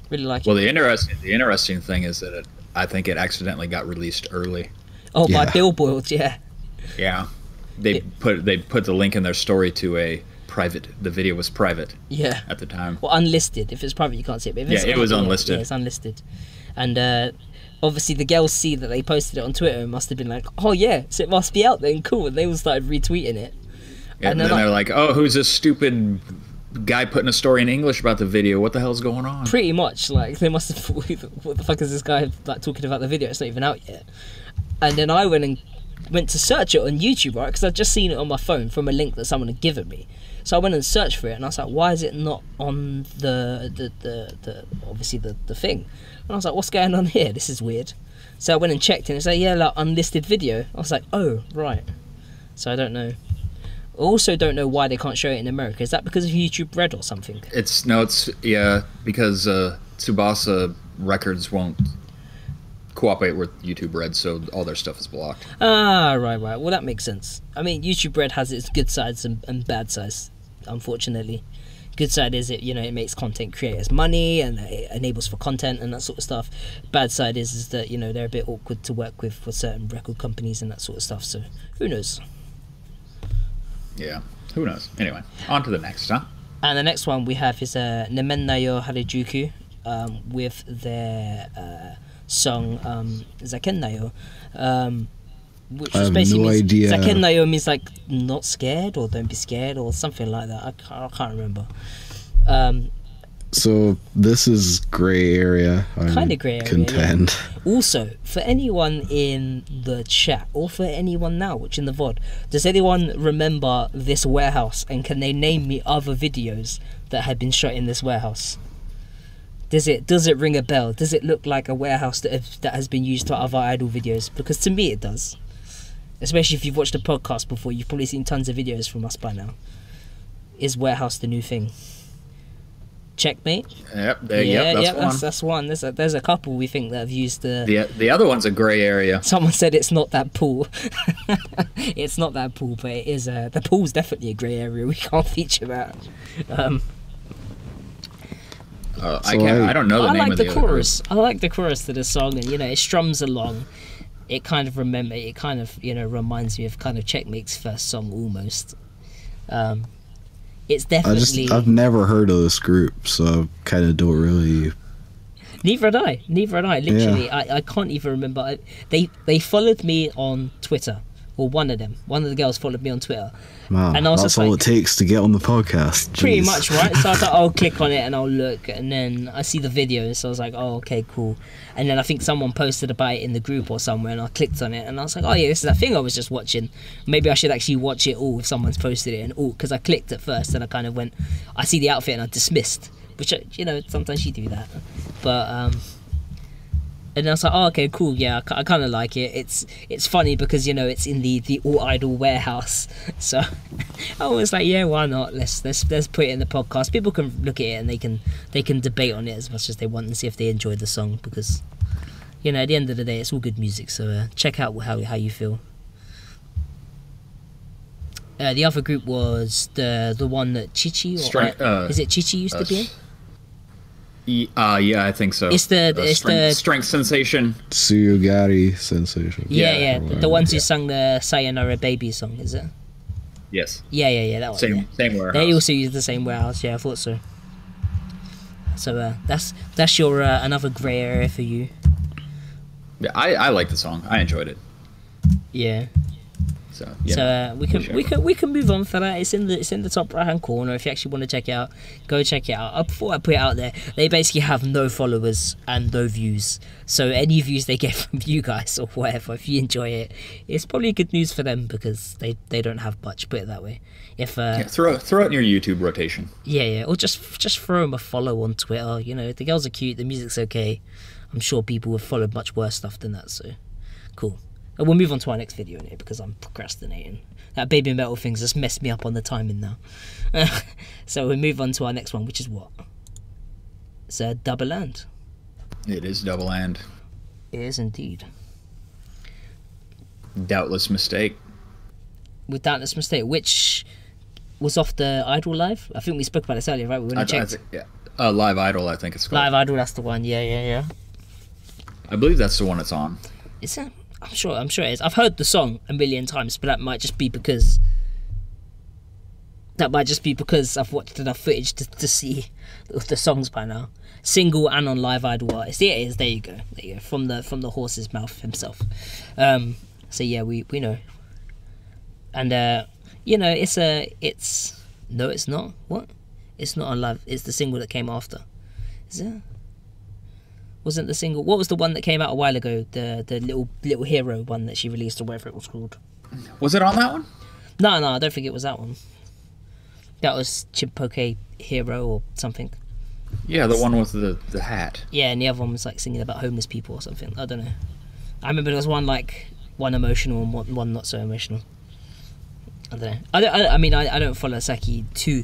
Really like it. Well, the interesting thing is that I think it accidentally got released early. Oh, yeah. By Billboard, yeah. Yeah. They put the link in their story to a private. The video was private. Yeah. At the time. Well, unlisted. If it's private, you can't see it. But if it was unlisted. Yeah, it's unlisted. And obviously, the girls see that they posted it on Twitter and must have been like, "Oh yeah, so it must be out then, cool." And they all started retweeting it. Yeah, and then they're like, "Oh, who's this stupid guy putting a story in English about the video? What the hell's going on?" Pretty much, like they must have thought, "What the fuck is this guy like talking about the video? It's not even out yet." And then I went to search it on YouTube, right? Because I'd just seen it on my phone from a link that someone had given me. So I went and searched for it, and I was like, "Why is it not on the obviously the thing?" And I was like, "What's going on here? This is weird." So I went and checked, and it's like, "Yeah, like unlisted video." I was like, "Oh, right." So I don't know. I also don't know why they can't show it in America. Is that because of YouTube Red or something? It's because Tsubasa Records won't cooperate with YouTube Red, so all their stuff is blocked. Ah, right. Well, that makes sense. I mean, YouTube Red has its good sides and bad sides, unfortunately. Good side is it makes content creators money and it enables for content and that sort of stuff. Bad side is that they're a bit awkward to work with for certain record companies and that sort of stuff. So who knows? Yeah, who knows? Anyway, on to the next, huh? And the next one we have is Namennayo Harajuku with their song Zakennayo, which I have basically no idea. Zakennayo means like not scared or don't be scared or something like that. I can't remember. So this is grey area. Kind of grey area. Contend. Yeah. Also, for anyone in the chat or for anyone now watching the VOD, does anyone remember this warehouse, and can they name me other videos that had been shot in this warehouse? Does it ring a bell? Does it look like a warehouse that has been used for other idol videos? Because to me it does. Especially if you've watched the podcast before, you've probably seen tons of videos from us by now. Is warehouse the new thing? Checkmate. Yep. That's one. There's a couple we think that have used the other one's a grey area. Someone said it's not that pool. It's not that pool, but it is. The pool's definitely a grey area. We can't feature that. I don't know the name of the chorus. I like the chorus to the song, and it strums along. It kind of reminds me of kind of Checkmate's first song almost. It's definitely. I've never heard of this group, so I kind of don't really. Neither had I. Literally, yeah. I can't even remember. They followed me on Twitter. Well, one of the girls followed me on Twitter. Man, and I was that's all it takes to get on the podcast. Jeez. Pretty much, right? So I was like, I'll click on it and I'll look, and then I see the video, so I was like, oh, okay, cool. And then I think someone posted about it in the group or somewhere, and I clicked on it, and I was like, oh yeah, this is that thing I was just watching. Maybe I should actually watch it all if someone's posted it, and all, because I clicked at first, and I kind of went, I see the outfit, and I dismissed, which, sometimes you do that. But, and I was like, oh, okay, cool, yeah, I kind of like it. It's funny because, it's in the All Idol warehouse. So I was like, yeah, why not? Let's put it in the podcast. People can look at it and they can debate on it as much as they want and see if they enjoy the song, because, at the end of the day, it's all good music. So check out how you feel. The other group was the one that Chichi, is it Chichi used to be in? Yeah, I think so. It's the Strength Sensation. Sugari Sensation. Yeah. The ones who sung the Sayonara Baby song, is it? Yes. Yeah, that one. Same warehouse. They also use the same warehouse. Yeah, I thought so. So that's your another grey area for you. Yeah, I like the song. I enjoyed it. Yeah. So, yeah. So we can move on for that. It's in the top right hand corner. If you actually want to check it out, go check it out. Before I put it out there, they basically have no followers and no views. So any views they get from you guys or whatever, if you enjoy it, it's probably good news for them because they don't have much. Put it that way. If throw it in your YouTube rotation. Yeah, or just throw them a follow on Twitter. The girls are cute. The music's okay. I'm sure people have followed much worse stuff than that. So cool. We'll move on to our next video in here because I'm procrastinating. That Baby Metal thing's just messed me up on the timing now. So we'll move on to our next one, which is what? It's a double land. It is double land. It is indeed. Doubtless Mistake. With Doubtless Mistake, which was off the Idol Live. I think we spoke about this earlier, right? We went and checked. Live Idol, I think it's called. Live Idol, that's the one. Yeah. I believe that's the one it's on. Is it? I'm sure it is. I've heard the song a million times, but that might just be because I've watched enough footage to see the songs by now. Single and on Live Idol artist. Yeah, it is. There you go. From the horse's mouth himself. So yeah, we know. And it's no, it's not. What? It's not on Live. It's the single that came after. Is it? Wasn't the single? What was the one that came out a while ago? The little hero one that she released, or whatever it was called. Was it on that one? No, I don't think it was that one. That was Chimpoke Hero or something. Yeah, the one with the hat. Yeah, and the other one was like singing about homeless people or something. I don't know. I remember there was one emotional and one not so emotional. I don't know. I don't follow Saki too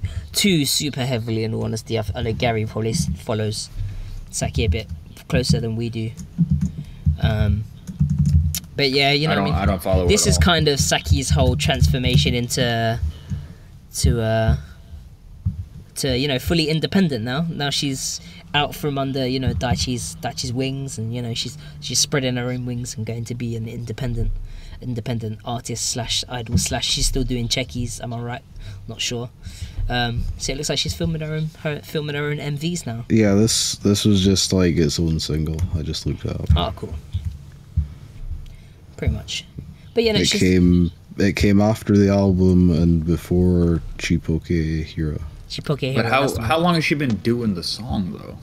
super heavily, in all honesty. I know Gary probably follows Saki a bit closer than we do, but yeah, I don't follow. This is kind of Saki's whole transformation into fully independent now she's out from under Daichi's wings, and she's spreading her own wings and going to be an independent artist / idol / she's still doing checkies. Am I right? Not sure. So it looks like she's filming her own MVs now. Yeah, this was just like its own single. I just looked it up. Oh, cool. Pretty much. But yeah, no, it came after the album and before Chipoke Hero. Chippoke Hero. But how long has she been doing the song though?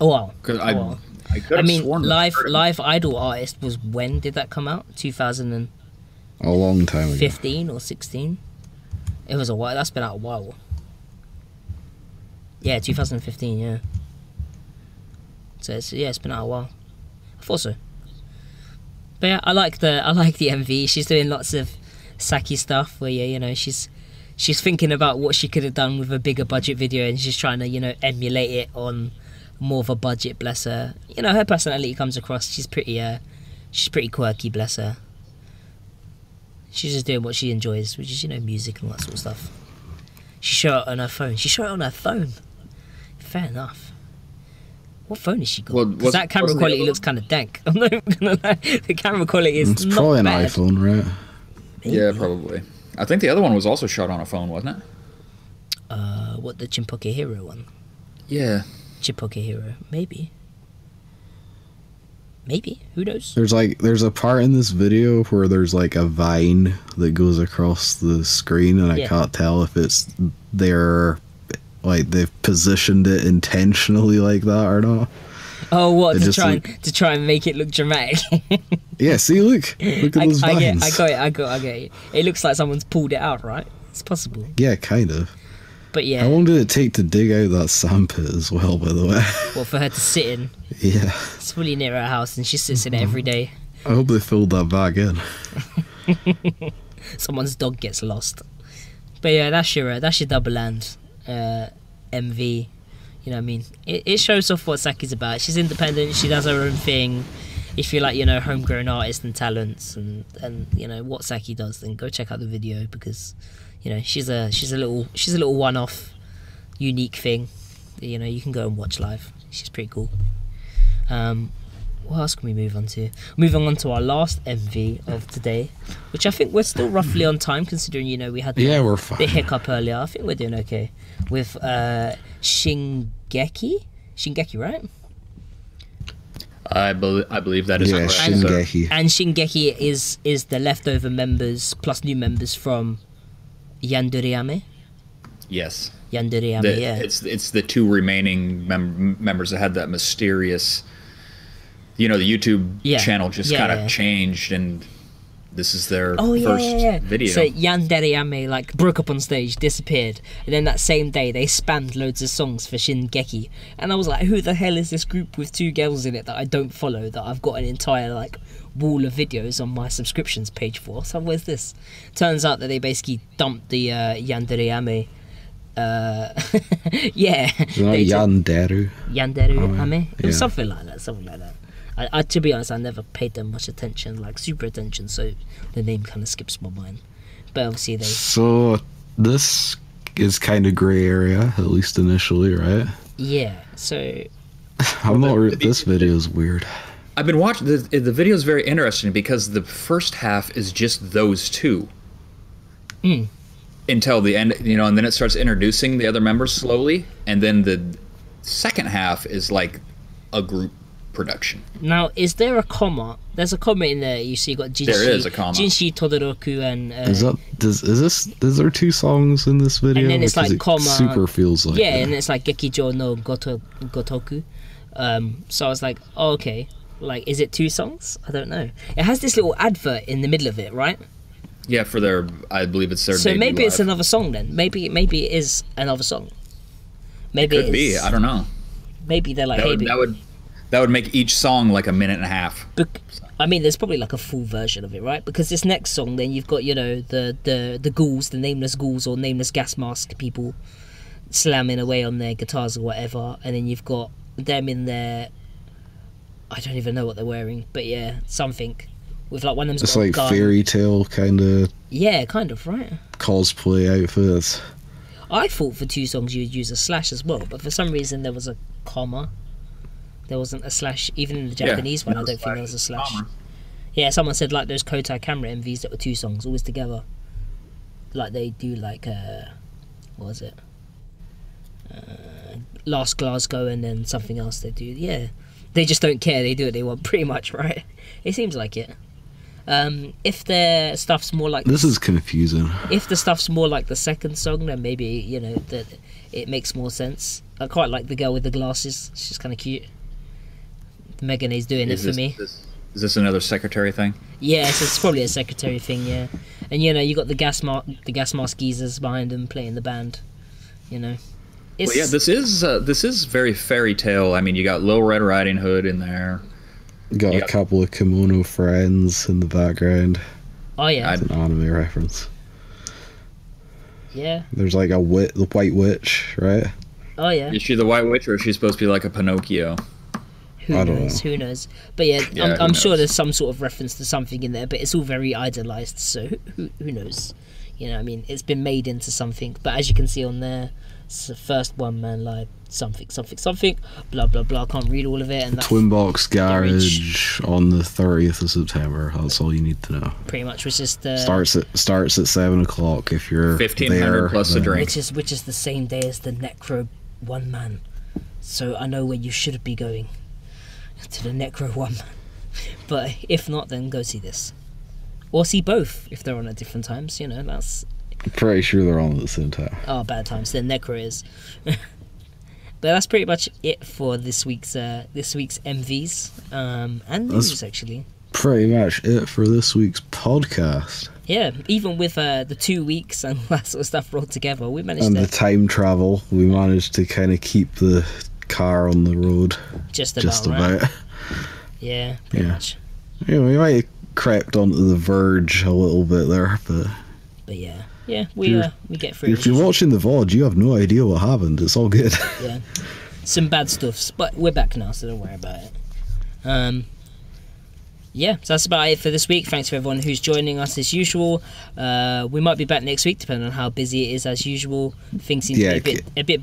Oh wow. Because Oh, wow. I could I have mean, sworn live idol artist was, when did that come out? 2015 A long time ago. or 16? It was a while. That's been out a while. Yeah, 2015. Yeah. So it's been out a while. I thought so. But yeah, I like the MV. She's doing lots of Saki stuff where she's thinking about what she could have done with a bigger budget video, and she's trying to emulate it on more of a budget. Bless her. Her personality comes across. She's pretty quirky. Bless her. She's just doing what she enjoys, which is music and all that sort of stuff. She showed it on her phone. Fair enough. What phone has she got? Because that camera quality looks kind of dank. I'm not even gonna lie. The camera quality is It's not probably an bad. iPhone, right? Maybe. Yeah, probably. I think the other one was also shot on a phone, wasn't it? What, the Chippoke Hero one? Yeah. Chippoke Hero, maybe. Who knows? There's a part in this video where there's like a vine that goes across the screen, and I can't tell if it's they've positioned it intentionally like that or not. Oh, what, It to try and make it look dramatic? Yeah, see, look at those vines. I got it. It looks like someone's pulled it out, right? It's possible. Yeah, kind of. But yeah. How long did it take to dig out that sandpit as well, by the way? Well, for her to sit in. Yeah. It's fully near her house, and she sits in it every day. I hope they filled that back in. Someone's dog gets lost. But yeah, that's your double land MV. You know what I mean? It shows off what Saki's about. She's independent. She does her own thing. If you like, homegrown artists and talents, and what Saki does, then go check out the video, because she's a little one-off, unique thing that you can go and watch live. She's pretty cool. What else can we move on to? Moving on to our last MV of today, which I think we're still roughly on time, considering we had we're fine. the hiccup earlier. I think we're doing okay with Shingeki, right? I believe that is correct. Shingeki. And Shingeki is the leftover members plus new members from Yandere. Yes. Yandere, yeah. It's the two remaining members that had that mysterious, the YouTube channel just kind of changed, and this is their first video. So Yandere broke up on stage, disappeared, and then that same day they spammed loads of songs for Shingeki, and I was like, who the hell is this group with two girls in it that I don't follow, that I've got an entire wall of videos on my subscriptions page for? So where's this? Turns out that they basically dumped the Yandere yeah. Yanderu Ame? It was something like that. I to be honest, I never paid them much attention, super attention, so the name kind of skips my mind. But obviously So this is kind of grey area, at least initially, right? Yeah, so... This video is weird. I've been watching, the video is very interesting, because the first half is just those two. Until the end, and then it starts introducing the other members slowly, and then the second half is like a group production. Now, is there a comma? There's a comma in there. You see, you got Jinshi. There is a comma. Jinshi, Todoroku, and is there two songs in this video? And then it's because comma. Super feels like yeah, and it's Gekijo no Gotoku. So I was like, oh, okay. Is it two songs? I don't know. It has this little advert in the middle of it, right? Yeah, for their, I believe it's their. So maybe it's live. another song then. Maybe it is another song. Maybe it could be. I don't know. Maybe they're that would make each song like a minute and a half. I mean, there's probably a full version of it, right? Because this next song, then you've got the ghouls, the nameless ghouls or nameless gas mask people slamming away on their guitars or whatever, and then you've got them in their, I don't even know what they're wearing, but yeah, something with one of them's it's got a gun. Fairy tale kind of. Yeah, kind of, right? Cosplay outfits. I thought for two songs you'd use a slash as well, but for some reason there was a comma. There wasn't a slash, even in the Japanese one. I don't think there was a slash. Comma. Yeah, someone said those Kotai camera MVs that were two songs always together. They do what was it? Last Glasgow and then something else they do. Yeah, they just don't care. They do what they want, pretty much, right? It seems like it. If their stuff's more like This is confusing. if the stuff's more like the second song, then maybe, you know, that it makes more sense. I quite like the girl with the glasses. She's kind of cute. Megan is doing it for me. Is this another secretary thing? Yeah, so it's probably a secretary thing, yeah. And you know, you got the gas mask geezers behind them playing the band. You know, Well, yeah, this is very fairy tale. I mean, you got Little Red Riding Hood in there. Got a couple of kimono friends in the background. Oh yeah, It's an anime reference. yeah. There's like the White Witch, right? Oh yeah. Is she the White Witch, or is she supposed to be like a Pinocchio? Who I don't knows? know. Who knows? But yeah, Yeah, I'm who sure knows? there's some sort of reference to something in there, but it's all very idolized. So who knows? You know, I mean, it's been made into something. But as you can see on there, it's the first one man live something, blah blah blah. I can't read all of it. And that Twin Box Garage on the 30th of September. That's all you need to know. pretty much was just Starts at 7 o'clock if you're 1500 there, plus a then- drink. which is the same day as the Necro one man. So I know where you should be going, to the Necro one man. But if not, then go see this, or see both if they're on at different times. You know, that's Pretty sure they're on at the same time. bad times. Then Necro is. But that's pretty much it for this week's MVs and news actually. Pretty much it for this week's podcast. Yeah, even with the 2 weeks and that sort of stuff rolled together, we managed And to the time travel, we managed to kind of keep the car on the road. just about. Just Right? about. Yeah, pretty Yeah. much. Yeah, we might have crept onto the verge a little bit there, but But yeah, we get through. if you're watching the VOD, you have no idea what happened. It's all good. Yeah, some bad stuffs, but we're back now, so don't worry about it. Yeah, so that's about it for this week. Thanks for everyone who's joining us as usual. We might be back next week, depending on how busy it is as usual. Things seem to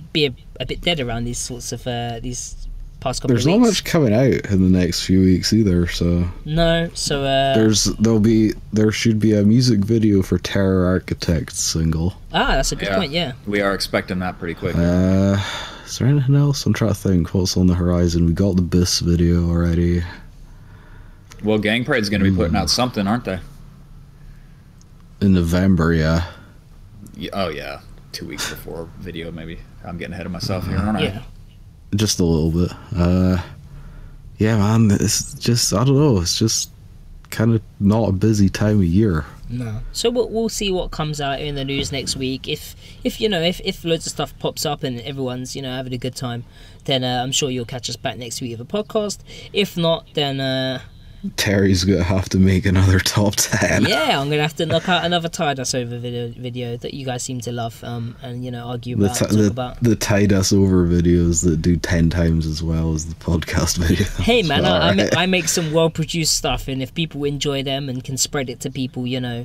be a bit dead around these sorts of these past couple There's of not weeks. much coming out in the next few weeks either, so No, so there should be a music video for Terror Architect's single. that's a good point. Yeah, We are expecting that pretty quick. Is there anything else? I'm trying to think what's on the horizon. We got the Biss video already. Well, Gang Parade's going to be putting out something, aren't they? In November, yeah. Oh, yeah. 2 weeks before video, maybe. I'm getting ahead of myself here, aren't I? yeah. Just a little bit. Yeah, man, it's just, I don't know, it's just kind of not a busy time of year. No. So we'll see what comes out in the news next week. If you know, if loads of stuff pops up and everyone's, you know, having a good time, then I'm sure you'll catch us back next week with a podcast. If not, then Terry's gonna have to make another top 10. yeah, I'm gonna have to knock out another Tide Us Over video that you guys seem to love, and you know, argue about, talk about. The Tide Us Over videos that do 10 times as well as the podcast video. Hey man, Alright. I make some well produced stuff, and if people enjoy them and can spread it to people, you know,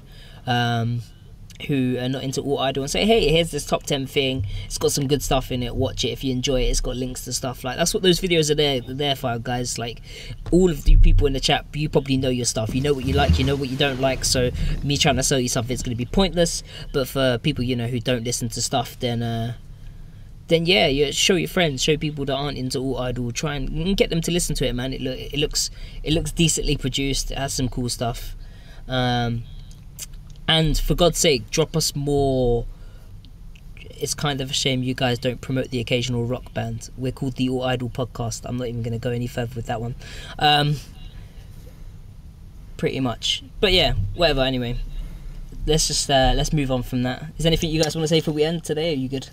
who are not into all idol, and say, hey, here's this top 10 thing, it's got some good stuff in it, watch it if you enjoy it, it's got links to stuff. Like, that's what those videos are there for, guys. Like, all of you people in the chat, you probably know your stuff, you know what you like, you know what you don't like, so me trying to sell you something is going to be pointless. But for people, you know, who don't listen to stuff, then yeah, you show your friends, show people that aren't into all idol, try and get them to listen to it, man. It looks decently produced, it has some cool stuff. And for God's sake, drop us more. It's kind of a shame you guys don't promote the occasional rock band. We're called the All Idol Podcast. I'm not even going to go any further with that one. Pretty much. But yeah, whatever, anyway. Let's move on from that. Is there anything you guys want to say before we end today? Are you good?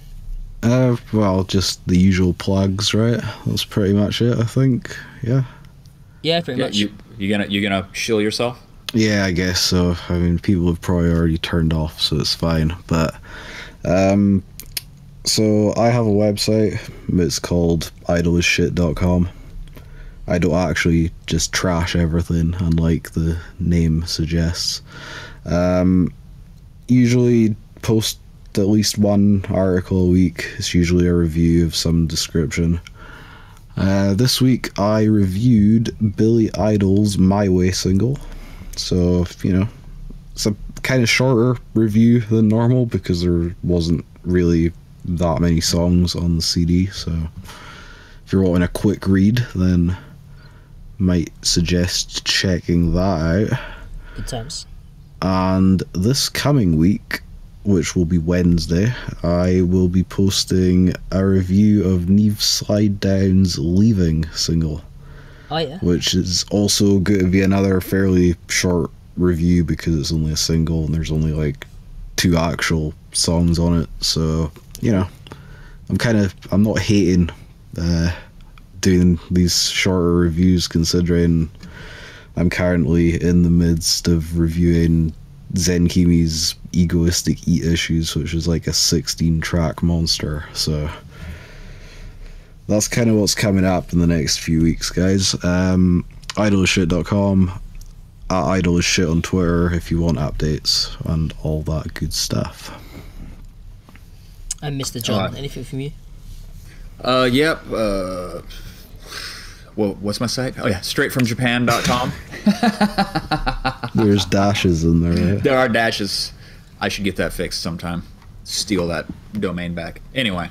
Well, just the usual plugs, right? That's pretty much it, I think. Yeah. Yeah, pretty much. You gonna shill yourself? Yeah, I guess so. I mean, people have probably already turned off, so it's fine. But, so I have a website. It's called idolishshit.com. I don't actually just trash everything, unlike the name suggests. Usually post at least one article a week. It's usually a review of some description. This week I reviewed Billy Idol's My Way single. So, you know, it's a kind of shorter review than normal because there wasn't really that many songs on the CD. So if you're wanting a quick read, then might suggest checking that out. Good times. And this coming week, which will be Wednesday, I will be posting a review of Neve Slide Down's Leaving single. Oh yeah. Which is also going to be another fairly short review because it's only a single and there's only like 2 actual songs on it. So, you know, I'm not hating doing these shorter reviews, considering I'm currently in the midst of reviewing Zenkimi's Egoistic Eat Issues, which is like a 16-track monster. So that's kind of what's coming up in the next few weeks, guys. idolishit.com, at idolishit on Twitter if you want updates and all that good stuff. And Mr. John, anything from you? Yep. Well, what's my site? Oh yeah, straightfromjapan.com. There's dashes in there, right? There are dashes. I should get that fixed sometime. Steal that domain back. Anyway,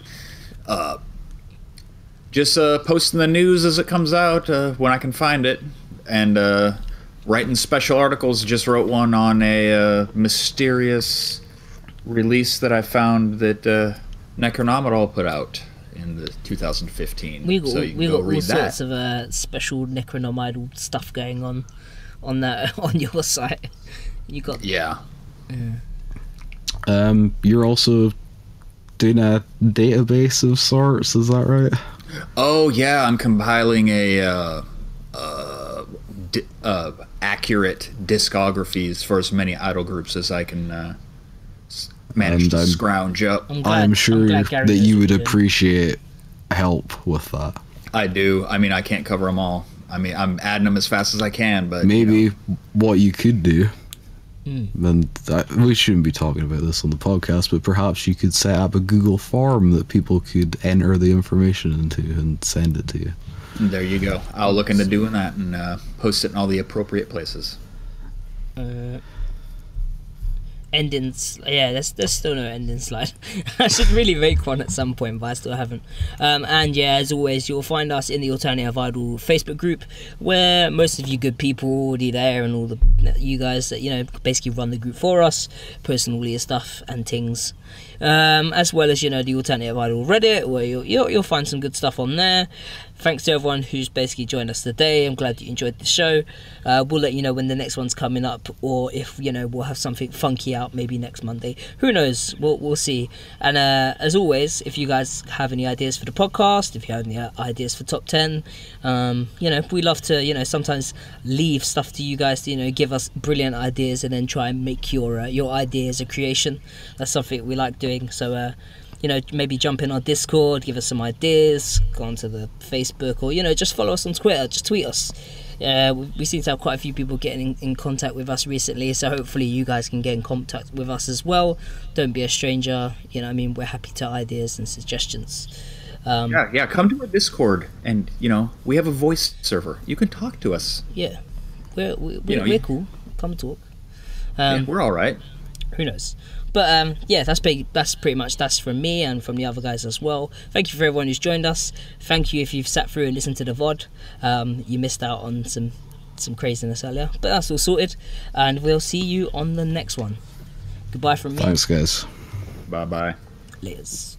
just posting the news as it comes out when I can find it, and writing special articles. Just wrote one on a mysterious release that I found that Necronominal put out in the 2015. We got all that. sorts of special Necronomidal stuff going on that on your site. You got You're also doing a database of sorts, is that right? Oh yeah, I'm compiling a accurate discographies for as many idol groups as I can manage to scrounge up. I'm sure that you would appreciate help with that. I do. I mean, I can't cover them all. I mean, I'm adding them as fast as I can, but maybe what you could do, and we shouldn't be talking about this on the podcast, but perhaps you could set up a Google form that people could enter the information into and send it to you. There you go. I'll look into doing that and post it in all the appropriate places. Endings, yeah, there's still no ending slide. I should really make one at some point, but I still haven't. And yeah, as always, you'll find us in the Alternative Idol Facebook group, where most of you good people are already there, and all the you guys that, you know, basically run the group for us, posting all your stuff and things. As well as, you know, the Alternative Idol Reddit, where you'll find some good stuff on there. Thanks to everyone who's basically joined us today. I'm glad you enjoyed the show. We'll let you know when the next one's coming up, or if, you know, we'll have something funky out maybe next Monday. Who knows? We'll see. And as always, if you guys have any ideas for the podcast, if you have any ideas for top 10, you know, we love to, you know, sometimes leave stuff to you guys to, you know, give us brilliant ideas and then try and make your ideas a creation. That's something we like doing. So you know, maybe jump in our Discord, give us some ideas, go onto the Facebook, or, you know, just follow us on Twitter, just tweet us. We seem to have quite a few people getting in contact with us recently, so hopefully you guys can get in contact with us as well. Don't be a stranger, you know, I mean, we're happy to ideas and suggestions. Yeah, come to our Discord, and, you know, we have a voice server. You can talk to us. Yeah, we're cool. Come talk. Yeah, we're all right. Who knows? But yeah, that's pretty much from me and from the other guys as well. Thank you for everyone who's joined us. Thank you if you've sat through and listened to the VOD. You missed out on some craziness earlier, but that's all sorted, and we'll see you on the next one. Goodbye from me. Thanks, guys. Bye-bye. Laters.